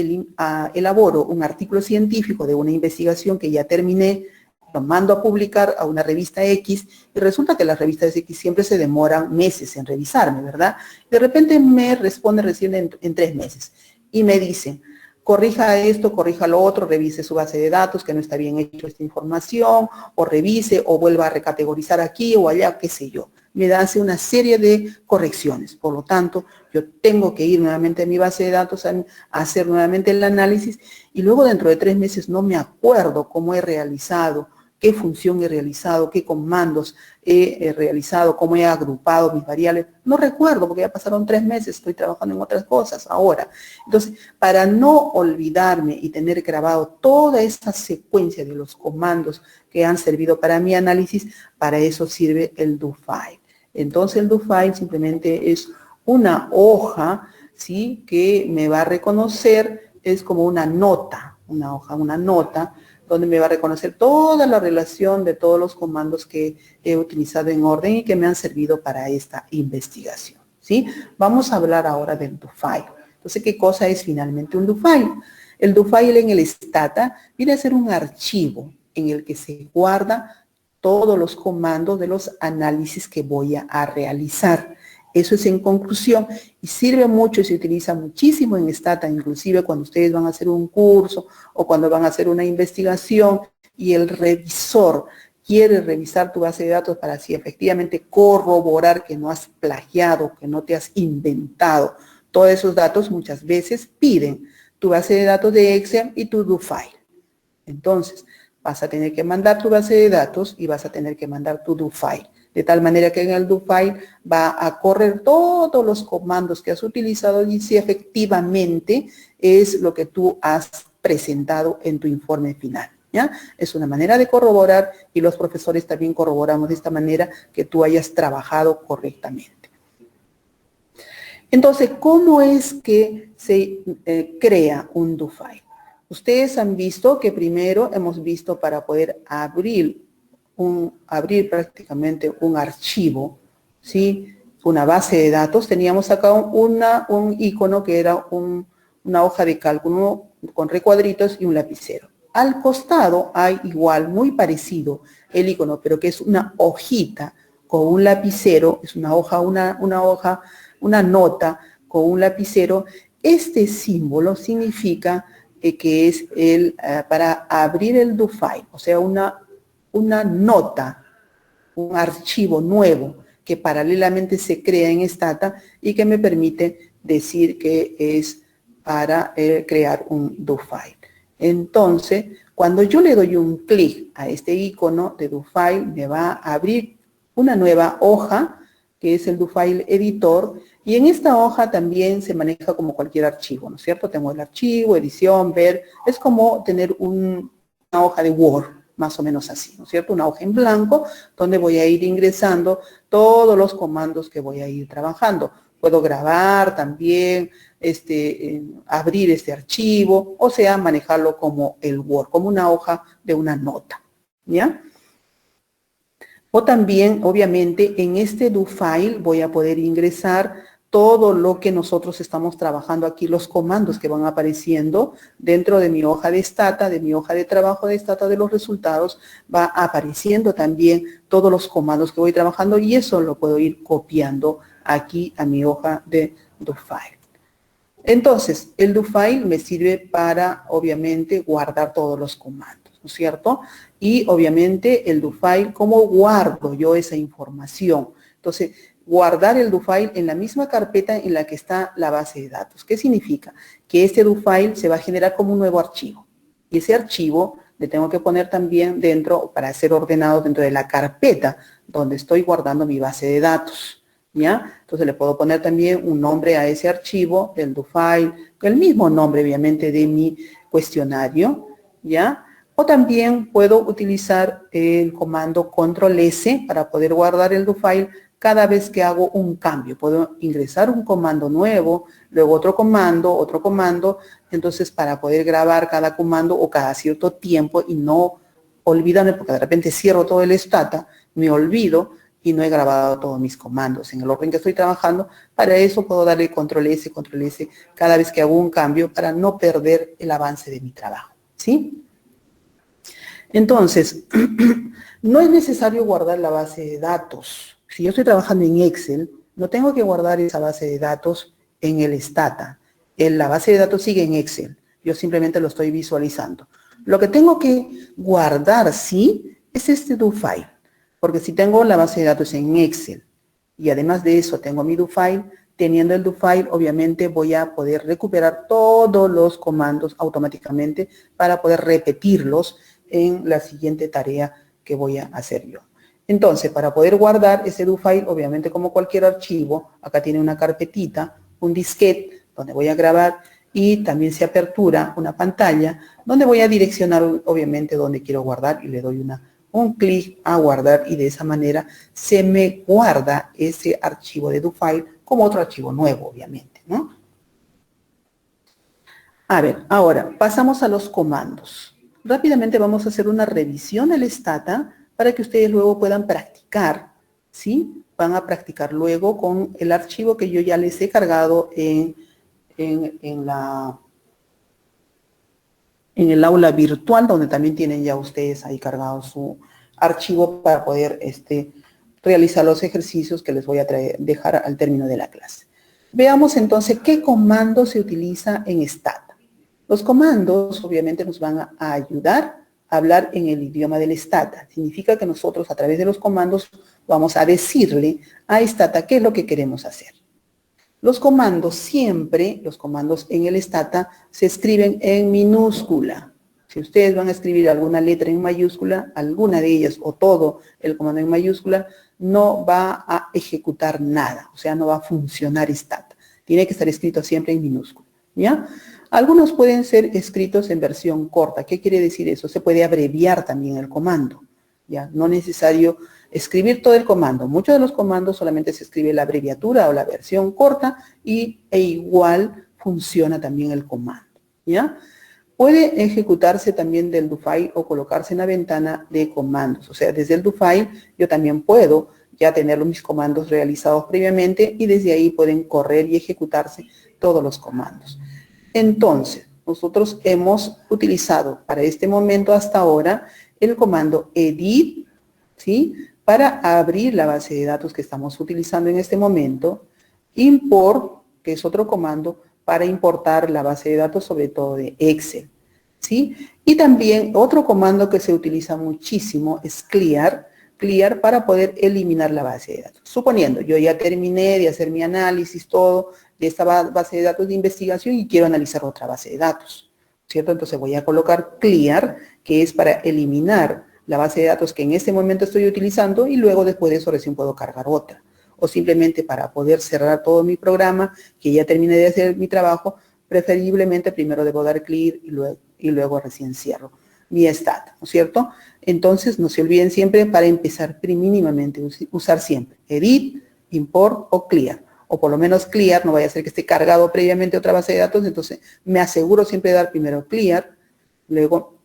A: elaboro un artículo científico de una investigación que ya terminé, lo mando a publicar a una revista X y resulta que las revistas X siempre se demoran meses en revisarme, ¿verdad? De repente me responde recién en 3 meses y me dicen, corrija esto, corrija lo otro, revise su base de datos, que no está bien hecho esta información, o revise, o vuelva a recategorizar aquí o allá, qué sé yo. Me hace una serie de correcciones. Por lo tanto, yo tengo que ir nuevamente a mi base de datos a hacer nuevamente el análisis y luego dentro de 3 meses no me acuerdo cómo he realizado, qué función he realizado, qué comandos he realizado, cómo he agrupado mis variables. No recuerdo porque ya pasaron 3 meses, estoy trabajando en otras cosas ahora. Entonces, para no olvidarme y tener grabado toda esta secuencia de los comandos que han servido para mi análisis, para eso sirve el DoFile. Entonces, el DoFile simplemente es una hoja, ¿sí?, que me va a reconocer, es como una nota, una hoja, una nota, donde me va a reconocer toda la relación de todos los comandos que he utilizado en orden y que me han servido para esta investigación, ¿sí? Vamos a hablar ahora del DoFile. Entonces, ¿qué cosa es finalmente un DoFile? El DoFile en el Stata viene a ser un archivo en el que se guarda todos los comandos de los análisis que voy a realizar. Eso es en conclusión y sirve mucho y se utiliza muchísimo en Stata, inclusive cuando ustedes van a hacer un curso o cuando van a hacer una investigación y el revisor quiere revisar tu base de datos para así efectivamente corroborar que no has plagiado, que no te has inventado. Todos esos datos muchas veces piden tu base de datos de Excel y tu DoFile. Entonces, vas a tener que mandar tu base de datos y vas a tener que mandar tu DoFile. De tal manera que en el DoFile va a correr todos los comandos que has utilizado y si efectivamente es lo que tú has presentado en tu informe final, ¿ya? Es una manera de corroborar y los profesores también corroboramos de esta manera que tú hayas trabajado correctamente. Entonces, ¿cómo es que se crea un DoFile? Ustedes han visto que primero hemos visto para poder abrir prácticamente un archivo, ¿sí?, una base de datos, teníamos acá un icono que era una hoja de cálculo con recuadritos y un lapicero. Al costado hay igual, muy parecido, el icono, pero que es una hojita con un lapicero, es una hoja, una nota con un lapicero. Este símbolo significa que es para abrir el DoFile, o sea, una nota, un archivo nuevo que paralelamente se crea en Stata y que me permite decir que es para crear un DoFile. Entonces, cuando yo le doy un clic a este icono de DoFile, me va a abrir una nueva hoja, que es el DoFile Editor, y en esta hoja también se maneja como cualquier archivo, ¿no es cierto? Tengo el archivo, edición, ver, es como tener una hoja de Word, más o menos así, ¿no es cierto? Una hoja en blanco donde voy a ir ingresando todos los comandos que voy a ir trabajando. Puedo grabar también, abrir este archivo, o sea, manejarlo como el Word, como una hoja de una nota, ¿ya? O también, obviamente, en este DoFile voy a poder ingresar todo lo que nosotros estamos trabajando aquí, los comandos que van apareciendo dentro de mi hoja de Stata, de mi hoja de trabajo de Stata de los resultados, va apareciendo también todos los comandos que voy trabajando y eso lo puedo ir copiando aquí a mi hoja de DoFile. Entonces, el DoFile me sirve para, obviamente, guardar todos los comandos, ¿no es cierto? Y, obviamente, el DoFile, ¿cómo guardo yo esa información? Entonces, guardar el DoFile en la misma carpeta en la que está la base de datos. ¿Qué significa? Que este DoFile se va a generar como un nuevo archivo. Y ese archivo le tengo que poner también dentro, para ser ordenado dentro de la carpeta donde estoy guardando mi base de datos, ¿ya? Entonces le puedo poner también un nombre a ese archivo del DoFile, el mismo nombre obviamente de mi cuestionario, ¿ya? O también puedo utilizar el comando Control S para poder guardar el DoFile cada vez que hago un cambio. Puedo ingresar un comando nuevo, luego otro comando, entonces para poder grabar cada comando o cada cierto tiempo y no olvidarme, porque de repente cierro todo el Stata, me olvido y no he grabado todos mis comandos en el orden que estoy trabajando. Para eso puedo darle Control S cada vez que hago un cambio para no perder el avance de mi trabajo, ¿sí? Entonces, no es necesario guardar la base de datos. Si yo estoy trabajando en Excel, no tengo que guardar esa base de datos en el Stata. La base de datos sigue en Excel. Yo simplemente lo estoy visualizando. Lo que tengo que guardar, sí, es este do file. Porque si tengo la base de datos en Excel y además de eso tengo mi do file, teniendo el do file, obviamente voy a poder recuperar todos los comandos automáticamente para poder repetirlos en la siguiente tarea que voy a hacer yo. Entonces, para poder guardar ese do file, obviamente como cualquier archivo, acá tiene una carpetita, un disquete, donde voy a grabar y también se apertura una pantalla donde voy a direccionar obviamente donde quiero guardar y le doy un clic a guardar y de esa manera se me guarda ese archivo de do file como otro archivo nuevo, obviamente, ¿no? A ver, ahora pasamos a los comandos. Rápidamente vamos a hacer una revisión del Stata para que ustedes luego puedan practicar, ¿sí? Van a practicar luego con el archivo que yo ya les he cargado en el aula virtual, donde también tienen ya ustedes ahí cargado su archivo para poder realizar los ejercicios que les voy a dejar al término de la clase. Veamos entonces qué comando se utiliza en Stata. Los comandos obviamente nos van a ayudar a hablar en el idioma del Stata. Significa que nosotros a través de los comandos vamos a decirle a Stata qué es lo que queremos hacer. Los comandos siempre, los comandos en el Stata se escriben en minúscula. Si ustedes van a escribir alguna letra en mayúscula, alguna de ellas o todo el comando en mayúscula, no va a ejecutar nada, o sea, no va a funcionar Stata. Tiene que estar escrito siempre en minúscula, ¿ya? Algunos pueden ser escritos en versión corta. ¿Qué quiere decir eso? Se puede abreviar también el comando, ¿ya? No es necesario escribir todo el comando. Muchos de los comandos solamente se escribe la abreviatura o la versión corta e igual funciona también el comando, ¿ya? Puede ejecutarse también del do file o colocarse en la ventana de comandos. O sea, desde el do file yo también puedo ya tener mis comandos realizados previamente y desde ahí pueden correr y ejecutarse todos los comandos. Entonces, nosotros hemos utilizado para este momento hasta ahora el comando edit, ¿sí? Para abrir la base de datos que estamos utilizando en este momento, import, que es otro comando para importar la base de datos, sobre todo de Excel, ¿sí? Y también otro comando que se utiliza muchísimo es clear para poder eliminar la base de datos. Suponiendo, yo ya terminé de hacer mi análisis, todo, de esta base de datos de investigación y quiero analizar otra base de datos, ¿cierto? Entonces voy a colocar clear, que es para eliminar la base de datos que en este momento estoy utilizando y luego después de eso recién puedo cargar otra. O simplemente para poder cerrar todo mi programa, que ya terminé de hacer mi trabajo, preferiblemente primero debo dar clear y luego recién cierro mi Stata, ¿no es cierto? Entonces no se olviden siempre para empezar mínimamente, usar siempre edit, import o clear. O por lo menos clear, no vaya a ser que esté cargado previamente otra base de datos, entonces me aseguro siempre de dar primero clear, luego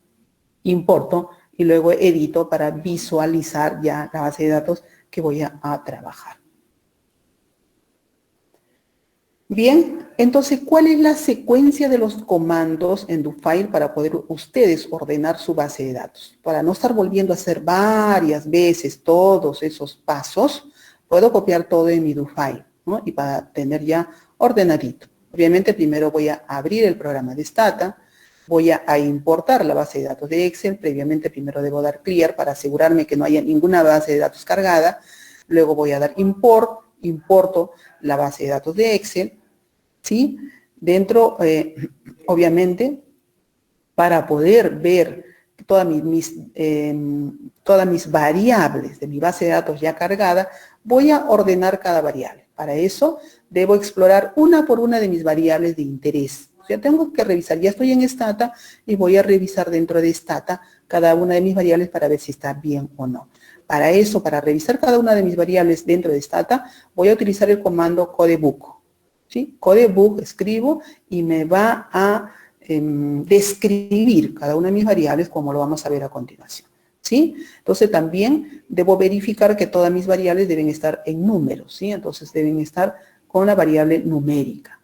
A: importo y luego edito para visualizar ya la base de datos que voy a trabajar. Bien, entonces, ¿cuál es la secuencia de los comandos en DoFile para poder ustedes ordenar su base de datos? Para no estar volviendo a hacer varias veces todos esos pasos, puedo copiar todo en mi DoFile, ¿no? Y para tener ya ordenadito. Obviamente, primero voy a abrir el programa de Stata, voy a importar la base de datos de Excel, previamente primero debo dar clear para asegurarme que no haya ninguna base de datos cargada, luego voy a dar import, importo la base de datos de Excel, ¿sí? Dentro, obviamente, para poder ver todas mis variables de mi base de datos ya cargada, voy a ordenar cada variable. Para eso, debo explorar una por una de mis variables de interés. O sea, tengo que revisar, ya estoy en Stata y voy a revisar dentro de Stata cada una de mis variables para ver si está bien o no. Para eso, para revisar cada una de mis variables dentro de Stata, voy a utilizar el comando codebook. ¿Sí? Codebook escribo y me va a describir cada una de mis variables como lo vamos a ver a continuación. ¿Sí? Entonces también debo verificar que todas mis variables deben estar en números, ¿sí? Entonces deben estar con la variable numérica.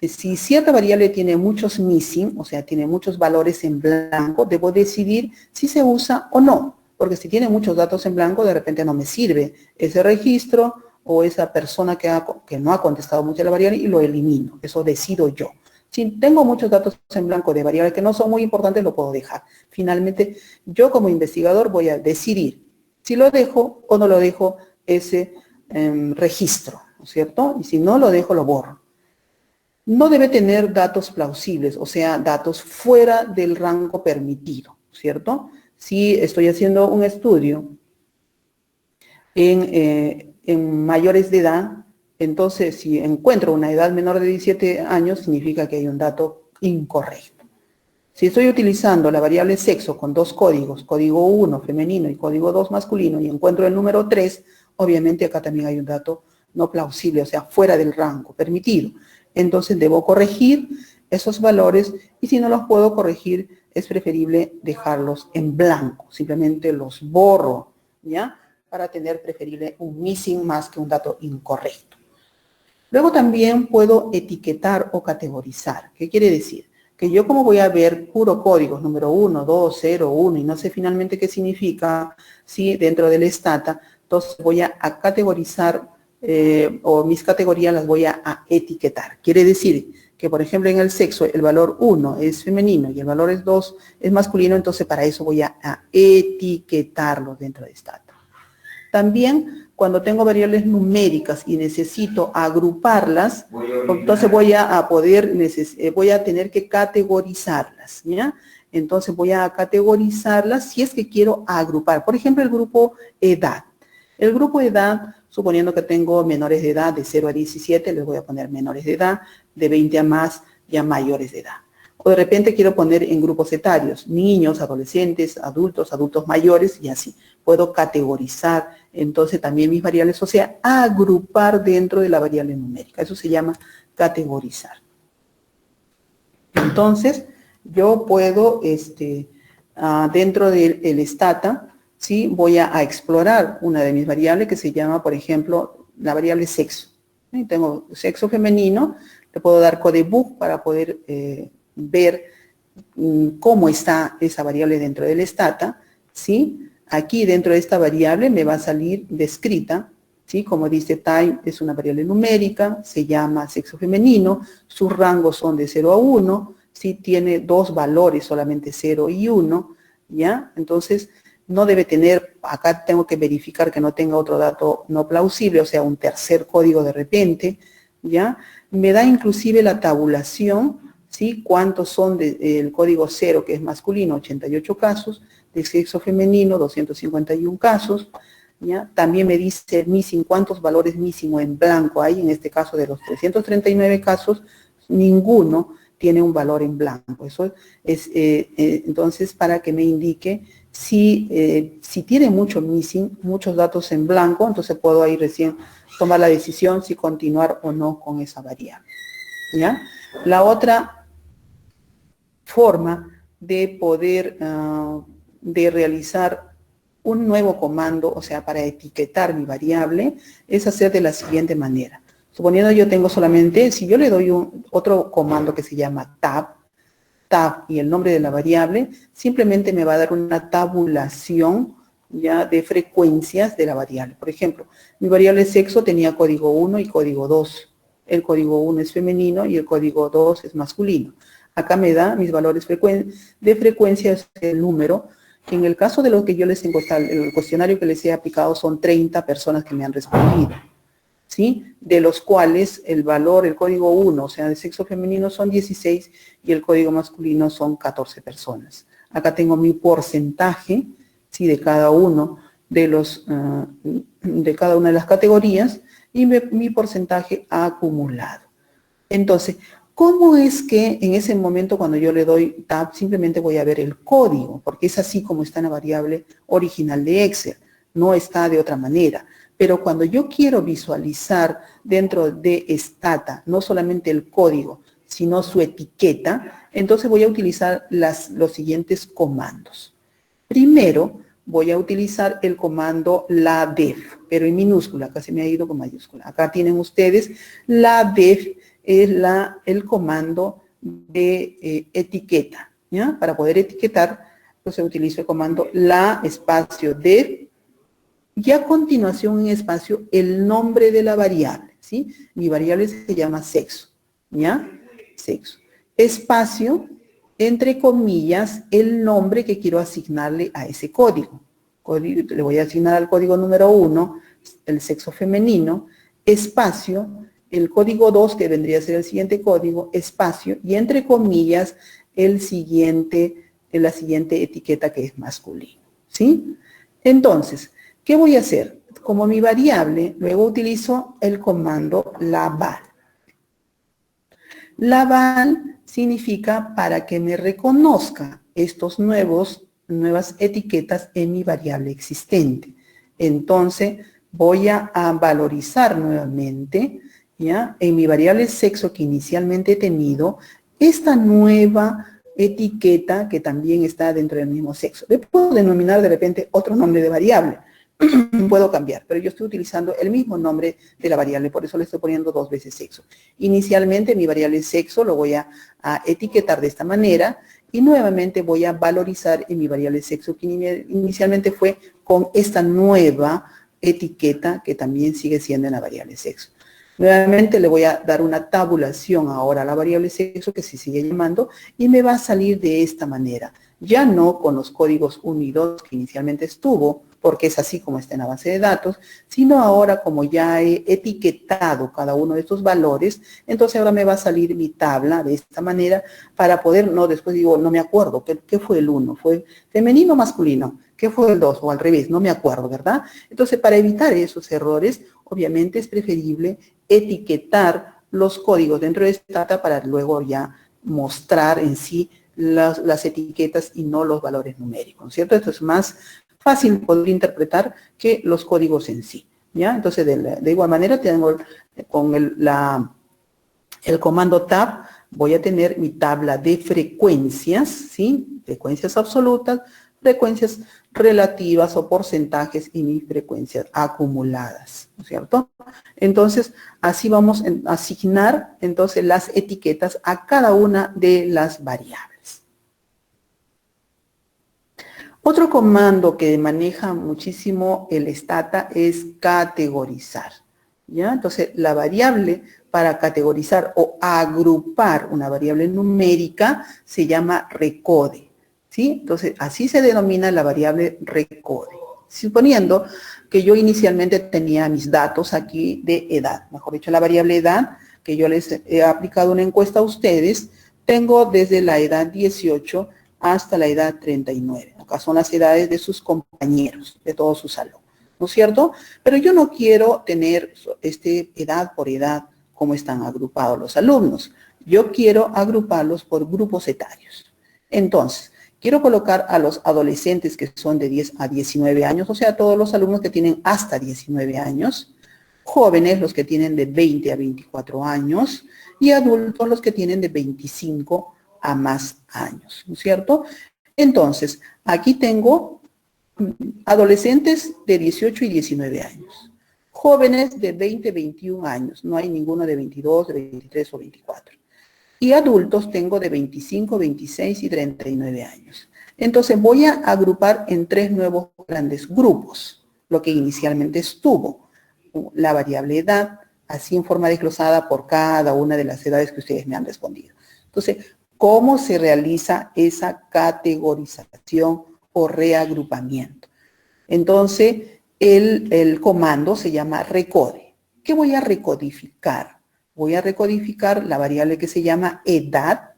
A: Si cierta variable tiene muchos missing, o sea, tiene muchos valores en blanco, debo decidir si se usa o no. Porque si tiene muchos datos en blanco, de repente no me sirve ese registro o esa persona que no ha contestado mucho la variable y lo elimino. Eso decido yo. Si tengo muchos datos en blanco de variables que no son muy importantes, lo puedo dejar. Finalmente, yo como investigador voy a decidir si lo dejo o no lo dejo ese registro, ¿no es cierto? Y si no lo dejo, lo borro. No debe tener datos plausibles, o sea, datos fuera del rango permitido, ¿cierto? Si estoy haciendo un estudio en mayores de edad, entonces si encuentro una edad menor de 17 años, significa que hay un dato incorrecto. Si estoy utilizando la variable sexo con dos códigos, código 1 femenino y código 2 masculino, y encuentro el número 3, obviamente acá también hay un dato no plausible, o sea, fuera del rango permitido. Entonces debo corregir esos valores, y si no los puedo corregir, es preferible dejarlos en blanco. Simplemente los borro, ¿ya? Para tener preferible un missing más que un dato incorrecto. Luego también puedo etiquetar o categorizar. ¿Qué quiere decir? Que yo como voy a ver puro códigos, número 1, 2, 0, 1, y no sé finalmente qué significa, ¿sí? Dentro del Stata, entonces voy a categorizar, o mis categorías las voy a etiquetar. Quiere decir que, por ejemplo, en el sexo el valor 1 es femenino y el valor es 2 es masculino, entonces para eso voy a etiquetarlo dentro de Stata. También, cuando tengo variables numéricas y necesito agruparlas, entonces voy a tener que categorizarlas, ¿ya? Entonces voy a categorizarlas si es que quiero agrupar. Por ejemplo, el grupo edad. El grupo edad, suponiendo que tengo menores de edad de 0 a 17, les voy a poner menores de edad, de 20 a más, ya mayores de edad. O de repente quiero poner en grupos etarios, niños, adolescentes, adultos mayores y así. Puedo categorizar entonces también mis variables, o sea, agrupar dentro de la variable numérica. Eso se llama categorizar. Entonces, yo puedo, dentro del Stata, ¿sí? Voy a explorar una de mis variables que se llama, por ejemplo, la variable sexo. ¿Sí? Tengo sexo femenino, le puedo dar codebook para poder ver cómo está esa variable dentro del Stata, ¿sí? Aquí dentro de esta variable me va a salir descrita, ¿sí? Como dice time, es una variable numérica, se llama sexo femenino, sus rangos son de 0 a 1, ¿sí? Tiene dos valores, solamente 0 y 1, ¿ya? Entonces, no debe tener, acá tengo que verificar que no tenga otro dato no plausible, o sea, un tercer código de repente, ¿ya? Me da inclusive la tabulación, ¿sí? Cuántos son del código 0, que es masculino, 88 casos, de sexo femenino, 251 casos, ¿ya? También me dice missing, cuántos valores missing o en blanco hay, en este caso de los 339 casos, ninguno tiene un valor en blanco. Eso es, entonces, para que me indique si tiene mucho missing, muchos datos en blanco, entonces puedo ahí recién tomar la decisión si continuar o no con esa variable, ¿ya? La otra forma de poder de realizar un nuevo comando, o sea, para etiquetar mi variable, es hacer de la siguiente manera. Suponiendo yo tengo solamente, si yo le doy otro comando que se llama tab y el nombre de la variable, simplemente me va a dar una tabulación ya de frecuencias de la variable. Por ejemplo, mi variable sexo tenía código 1 y código 2. El código 1 es femenino y el código 2 es masculino. Acá me da mis valores de frecuencia, es el número. En el caso de lo que yo les encuestado, el cuestionario que les he aplicado son 30 personas que me han respondido, ¿sí? De los cuales el valor, el código 1, o sea, de sexo femenino son 16 y el código masculino son 14 personas. Acá tengo mi porcentaje, ¿sí? De cada uno de cada una de las categorías y mi porcentaje acumulado. Entonces, ¿cómo es que en ese momento cuando yo le doy tab simplemente voy a ver el código? Porque es así como está en la variable original de Excel, no está de otra manera. Pero cuando yo quiero visualizar dentro de Stata no solamente el código, sino su etiqueta, entonces voy a utilizar los siguientes comandos. Primero, voy a utilizar el comando ladef, pero en minúscula, acá se me ha ido con mayúscula. Acá tienen ustedes ladef, es el comando de etiqueta, ¿ya? Para poder etiquetar, pues se utiliza el comando espacio def, y a continuación en espacio el nombre de la variable, ¿sí? Mi variable se llama sexo, ¿ya? Sexo. espacio, entre comillas, el nombre que quiero asignarle a ese código. Le voy a asignar al código número 1, el sexo femenino, espacio, el código 2, que vendría a ser el siguiente código, espacio, y entre comillas, la siguiente etiqueta que es masculino, ¿sí? Entonces, ¿qué voy a hacer? Como mi variable, luego utilizo el comando laval. Laval significa para que me reconozca estos nuevas etiquetas en mi variable existente. Entonces, voy a valorizar nuevamente, ¿ya? En mi variable sexo que inicialmente he tenido, esta nueva etiqueta que también está dentro del mismo sexo. Le puedo denominar de repente otro nombre de variable. Puedo cambiar, pero yo estoy utilizando el mismo nombre de la variable, por eso le estoy poniendo 2 veces sexo. Inicialmente mi variable sexo lo voy a etiquetar de esta manera y nuevamente voy a valorizar en mi variable sexo que inicialmente fue con esta nueva etiqueta que también sigue siendo en la variable sexo. Nuevamente le voy a dar una tabulación ahora a la variable sexo que se sigue llamando y me va a salir de esta manera. Ya no con los códigos 1 y 2 que inicialmente estuvo, porque es así como está en la base de datos, sino ahora como ya he etiquetado cada uno de estos valores, entonces ahora me va a salir mi tabla de esta manera para poder, no después digo, no me acuerdo, ¿qué fue el 1? ¿Fue femenino o masculino? ¿Qué fue el 2? O al revés, no me acuerdo, ¿verdad? Entonces, para evitar esos errores, obviamente es preferible etiquetar los códigos dentro de esta data para luego ya mostrar en sí las etiquetas y no los valores numéricos, ¿cierto? Esto es más fácil poder interpretar que los códigos en sí, ¿ya? Entonces, de igual manera, tengo con el comando tab, voy a tener mi tabla de frecuencias, ¿sí? Frecuencias absolutas, frecuencias relativas o porcentajes y mis frecuencias acumuladas, ¿no es cierto? Entonces, así vamos a asignar entonces las etiquetas a cada una de las variables. Otro comando que maneja muchísimo el Stata es categorizar, ¿ya? Entonces, la variable para categorizar o agrupar una variable numérica se llama recode, ¿sí? Entonces, así se denomina la variable recode. Suponiendo que yo inicialmente tenía mis datos aquí de edad, mejor dicho, la variable edad, que yo les he aplicado una encuesta a ustedes, tengo desde la edad 18 hasta la edad 39. Acá son las edades de sus compañeros, de todos sus alumnos, ¿no es cierto? Pero yo no quiero tener edad por edad como están agrupados los alumnos. Yo quiero agruparlos por grupos etarios. Entonces, quiero colocar a los adolescentes que son de 10 a 19 años, o sea, todos los alumnos que tienen hasta 19 años, jóvenes los que tienen de 20 a 24 años y adultos los que tienen de 25 a más años, ¿no es cierto? Entonces, aquí tengo adolescentes de 18 y 19 años, jóvenes de 20 a 21 años, no hay ninguno de 22, de 23 o 24. Y adultos tengo de 25, 26 y 39 años. Entonces voy a agrupar en 3 nuevos grandes grupos, lo que inicialmente estuvo. La variable edad, así en forma desglosada por cada una de las edades que ustedes me han respondido. Entonces, ¿cómo se realiza esa categorización o reagrupamiento? Entonces, el comando se llama recode. ¿Qué voy a recodificar? Voy a recodificar la variable que se llama edad,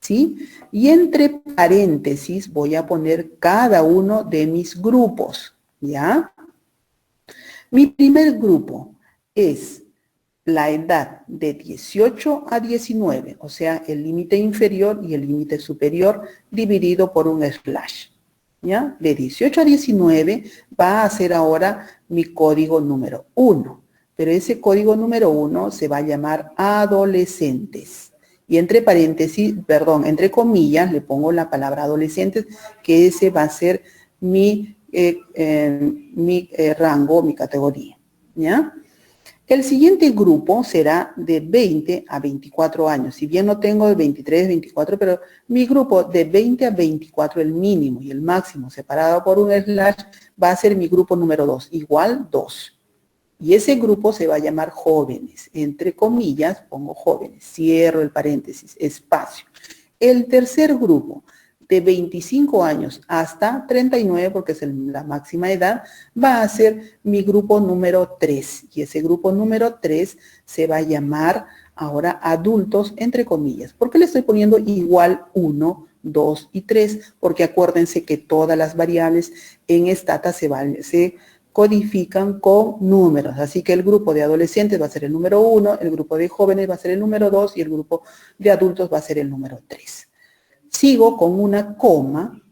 A: ¿sí? Y entre paréntesis voy a poner cada uno de mis grupos, ¿ya? Mi primer grupo es la edad de 18 a 19, o sea, el límite inferior y el límite superior dividido por un slash, ¿ya? De 18 a 19 va a ser ahora mi código número 1. Pero ese código número 1 se va a llamar adolescentes. Y entre paréntesis, perdón, entre comillas, le pongo la palabra adolescentes, que ese va a ser mi rango, mi categoría, ¿ya? El siguiente grupo será de 20 a 24 años. Si bien no tengo de 23, 24, pero mi grupo de 20 a 24, el mínimo y el máximo separado por un slash, va a ser mi grupo número 2, igual 2. Y ese grupo se va a llamar jóvenes. Entre comillas, pongo jóvenes. Cierro el paréntesis, espacio. El tercer grupo, de 25 años hasta 39, porque es la máxima edad, va a ser mi grupo número 3. Y ese grupo número 3 se va a llamar ahora adultos, entre comillas. ¿Por qué le estoy poniendo igual 1, 2 y 3? Porque acuérdense que todas las variables en Stata se codifican con números. Así que el grupo de adolescentes va a ser el número 1, el grupo de jóvenes va a ser el número 2 y el grupo de adultos va a ser el número 3. Sigo con una coma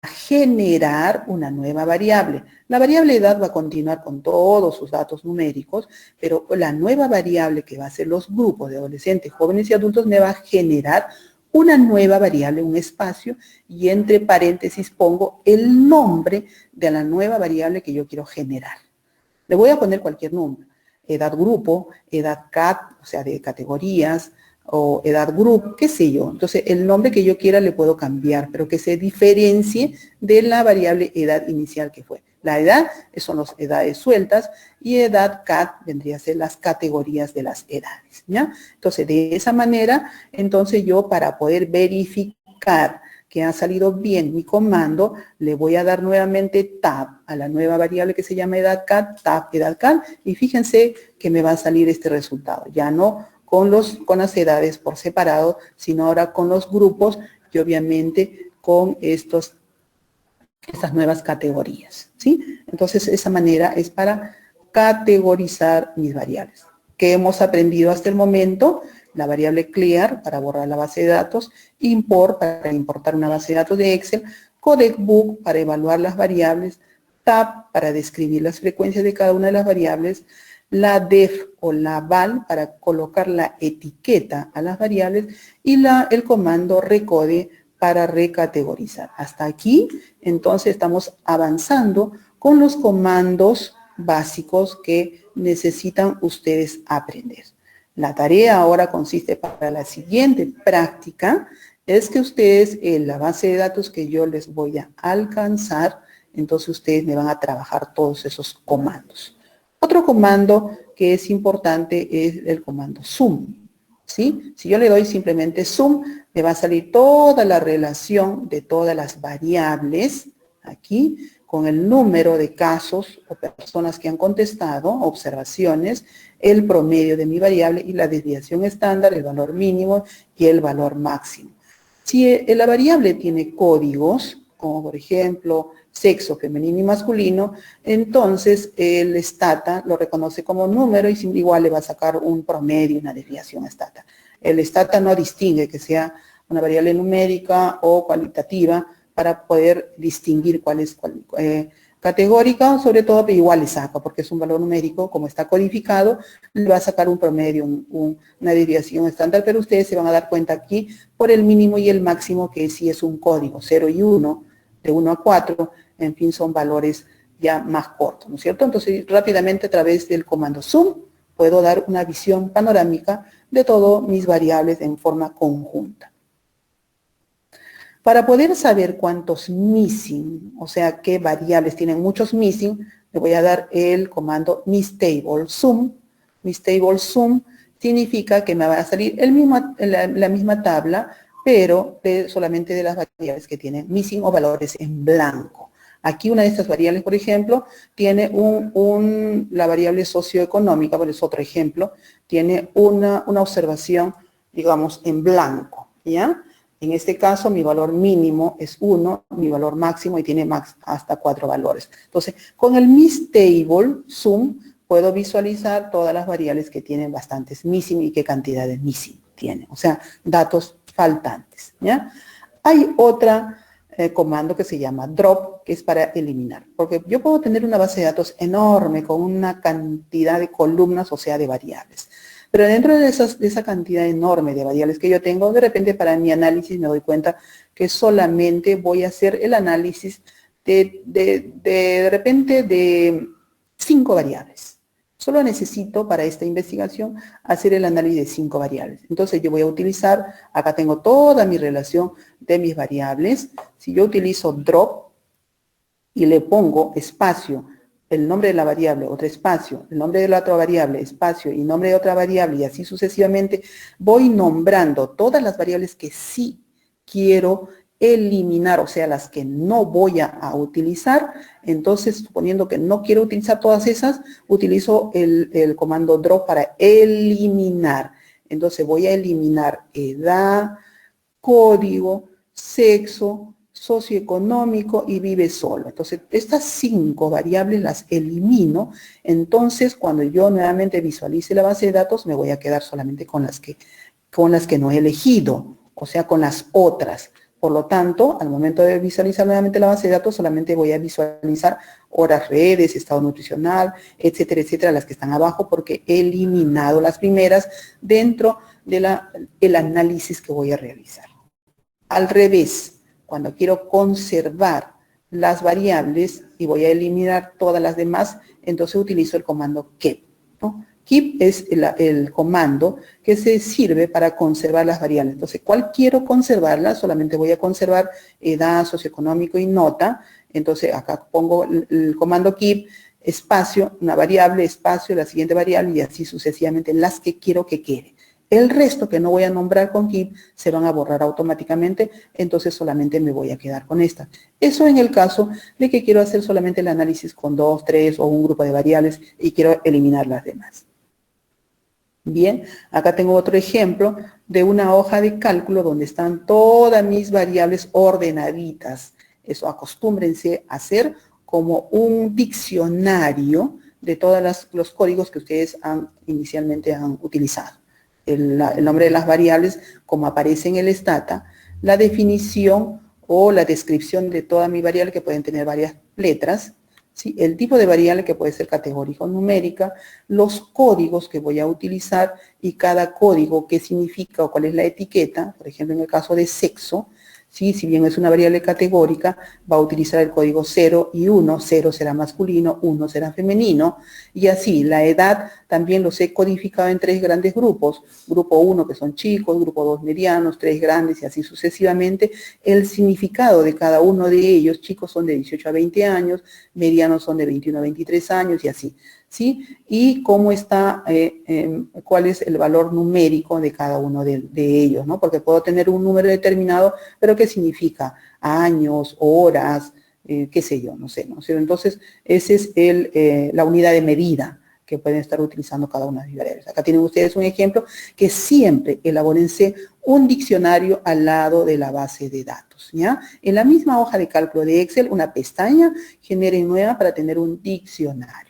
A: a generar una nueva variable. La variable edad va a continuar con todos sus datos numéricos, pero la nueva variable que va a ser los grupos de adolescentes, jóvenes y adultos me va a generar una nueva variable, un espacio, y entre paréntesis pongo el nombre de la nueva variable que yo quiero generar. Le voy a poner cualquier nombre, edad grupo, edad cat, o sea, de categorías, o edad group, qué sé yo. Entonces, el nombre que yo quiera le puedo cambiar, pero que se diferencie de la variable edad inicial que fue. La edad son las edades sueltas y edad cat vendría a ser las categorías de las edades, ¿ya? Entonces, de esa manera, entonces yo para poder verificar que ha salido bien mi comando, le voy a dar nuevamente tab a la nueva variable que se llama edad cat, tab edad cat, y fíjense que me va a salir este resultado. Ya no con las edades por separado, sino ahora con los grupos y obviamente con estas nuevas categorías, ¿sí? Entonces, esa manera es para categorizar mis variables. ¿Qué hemos aprendido hasta el momento? La variable clear para borrar la base de datos, import para importar una base de datos de Excel, codecbook para evaluar las variables, tab para describir las frecuencias de cada una de las variables, la def o la val para colocar la etiqueta a las variables y el comando recode para recategorizar. Hasta aquí, entonces, estamos avanzando con los comandos básicos que necesitan ustedes aprender. La tarea ahora consiste para la siguiente práctica, es que ustedes en la base de datos que yo les voy a alcanzar, entonces ustedes me van a trabajar todos esos comandos. Otro comando que es importante es el comando sum, ¿sí? Si yo le doy simplemente sum, me va a salir toda la relación de todas las variables, aquí, con el número de casos o personas que han contestado, observaciones, el promedio de mi variable y la desviación estándar, el valor mínimo y el valor máximo. Si la variable tiene códigos, como por ejemplo sexo femenino y masculino, entonces el Stata lo reconoce como número y igual le va a sacar un promedio, una desviación Stata. El Stata no distingue que sea una variable numérica o cualitativa para poder distinguir cuál es categórica, sobre todo, pero igual le saca, porque es un valor numérico, como está codificado, le va a sacar un promedio, una desviación estándar, pero ustedes se van a dar cuenta aquí por el mínimo y el máximo que sí es un código, 0 y 1, de 1 a 4, en fin, son valores ya más cortos, ¿no es cierto? Entonces, rápidamente a través del comando sum, puedo dar una visión panorámica de todas mis variables en forma conjunta. Para poder saber cuántos missing, o sea, qué variables tienen muchos missing, le voy a dar el comando misTableSum. misTableSum significa que me va a salir la misma tabla, pero solamente de las variables que tienen missing o valores en blanco. Aquí una de estas variables, por ejemplo, tiene la variable socioeconómica, por es otro ejemplo, tiene una observación, digamos, en blanco, ¿ya? En este caso, mi valor mínimo es 1, mi valor máximo y tiene hasta 4 valores. Entonces, con el misTableSum puedo visualizar todas las variables que tienen bastantes missing y qué cantidad de missing tienen. O sea, datos faltantes, ¿ya? Hay otra comando que se llama drop, que es para eliminar. Porque yo puedo tener una base de datos enorme con una cantidad de columnas, o sea, de variables. Pero dentro de esa cantidad enorme de variables que yo tengo, de repente para mi análisis me doy cuenta que solamente voy a hacer el análisis de repente de 5 variables. Solo necesito para esta investigación hacer el análisis de 5 variables. Entonces yo voy a utilizar, acá tengo toda mi relación de mis variables. Si yo utilizo drop y le pongo espacio el nombre de la variable, otro espacio, el nombre de la otra variable, espacio, y nombre de otra variable, y así sucesivamente, voy nombrando todas las variables que sí quiero eliminar, o sea, las que no voy a utilizar. Entonces, suponiendo que no quiero utilizar todas esas, utilizo el comando drop para eliminar. Entonces, voy a eliminar edad, código, sexo, socioeconómico y vive solo. Entonces, estas 5 variables las elimino. Entonces, cuando yo nuevamente visualice la base de datos, me voy a quedar solamente con las que no he elegido, o sea, con las otras. Por lo tanto, al momento de visualizar nuevamente la base de datos, solamente voy a visualizar horas redes, estado nutricional, etcétera, etcétera, las que están abajo, porque he eliminado las primeras dentro del análisis que voy a realizar. Al revés, cuando quiero conservar las variables y voy a eliminar todas las demás, entonces utilizo el comando keep, ¿no? Keep es el comando que se sirve para conservar las variables. Entonces, ¿cuál quiero conservarla? Solamente voy a conservar edad, socioeconómico y nota. Entonces, acá pongo el comando keep, espacio, una variable, espacio, la siguiente variable y así sucesivamente las que quiero que quede. El resto que no voy a nombrar con keep se van a borrar automáticamente, entonces solamente me voy a quedar con esta. Eso en el caso de que quiero hacer solamente el análisis con 2, 3 o un grupo de variables y quiero eliminar las demás. Bien, acá tengo otro ejemplo de una hoja de cálculo donde están todas mis variables ordenaditas. Eso acostúmbrense a hacer como un diccionario de todos los códigos que ustedes inicialmente han utilizado. El nombre de las variables, como aparece en el stata, la definición o la descripción de toda mi variable, que pueden tener varias letras, ¿sí? El tipo de variable, que puede ser categórica o numérica, los códigos que voy a utilizar y cada código qué significa o cuál es la etiqueta. Por ejemplo, en el caso de sexo, ¿sí? Si bien es una variable categórica, va a utilizar el código 0 y 1, 0 será masculino, 1 será femenino, y así. La edad también los he codificado en 3 grandes grupos, grupo 1 que son chicos, grupo 2 medianos, 3 grandes y así sucesivamente. El significado de cada uno de ellos, chicos son de 18 a 20 años, medianos son de 21 a 23 años y así, ¿sí? Y cómo está, cuál es el valor numérico de cada uno de ellos, ¿no? Porque puedo tener un número determinado, pero ¿qué significa? Años, horas, qué sé yo, no sé, ¿no? Entonces, esa es la unidad de medida que pueden estar utilizando cada una de las variables. Acá tienen ustedes un ejemplo, que siempre elabórense un diccionario al lado de la base de datos, ¿ya? En la misma hoja de cálculo de Excel, una pestaña, generen nueva para tener un diccionario.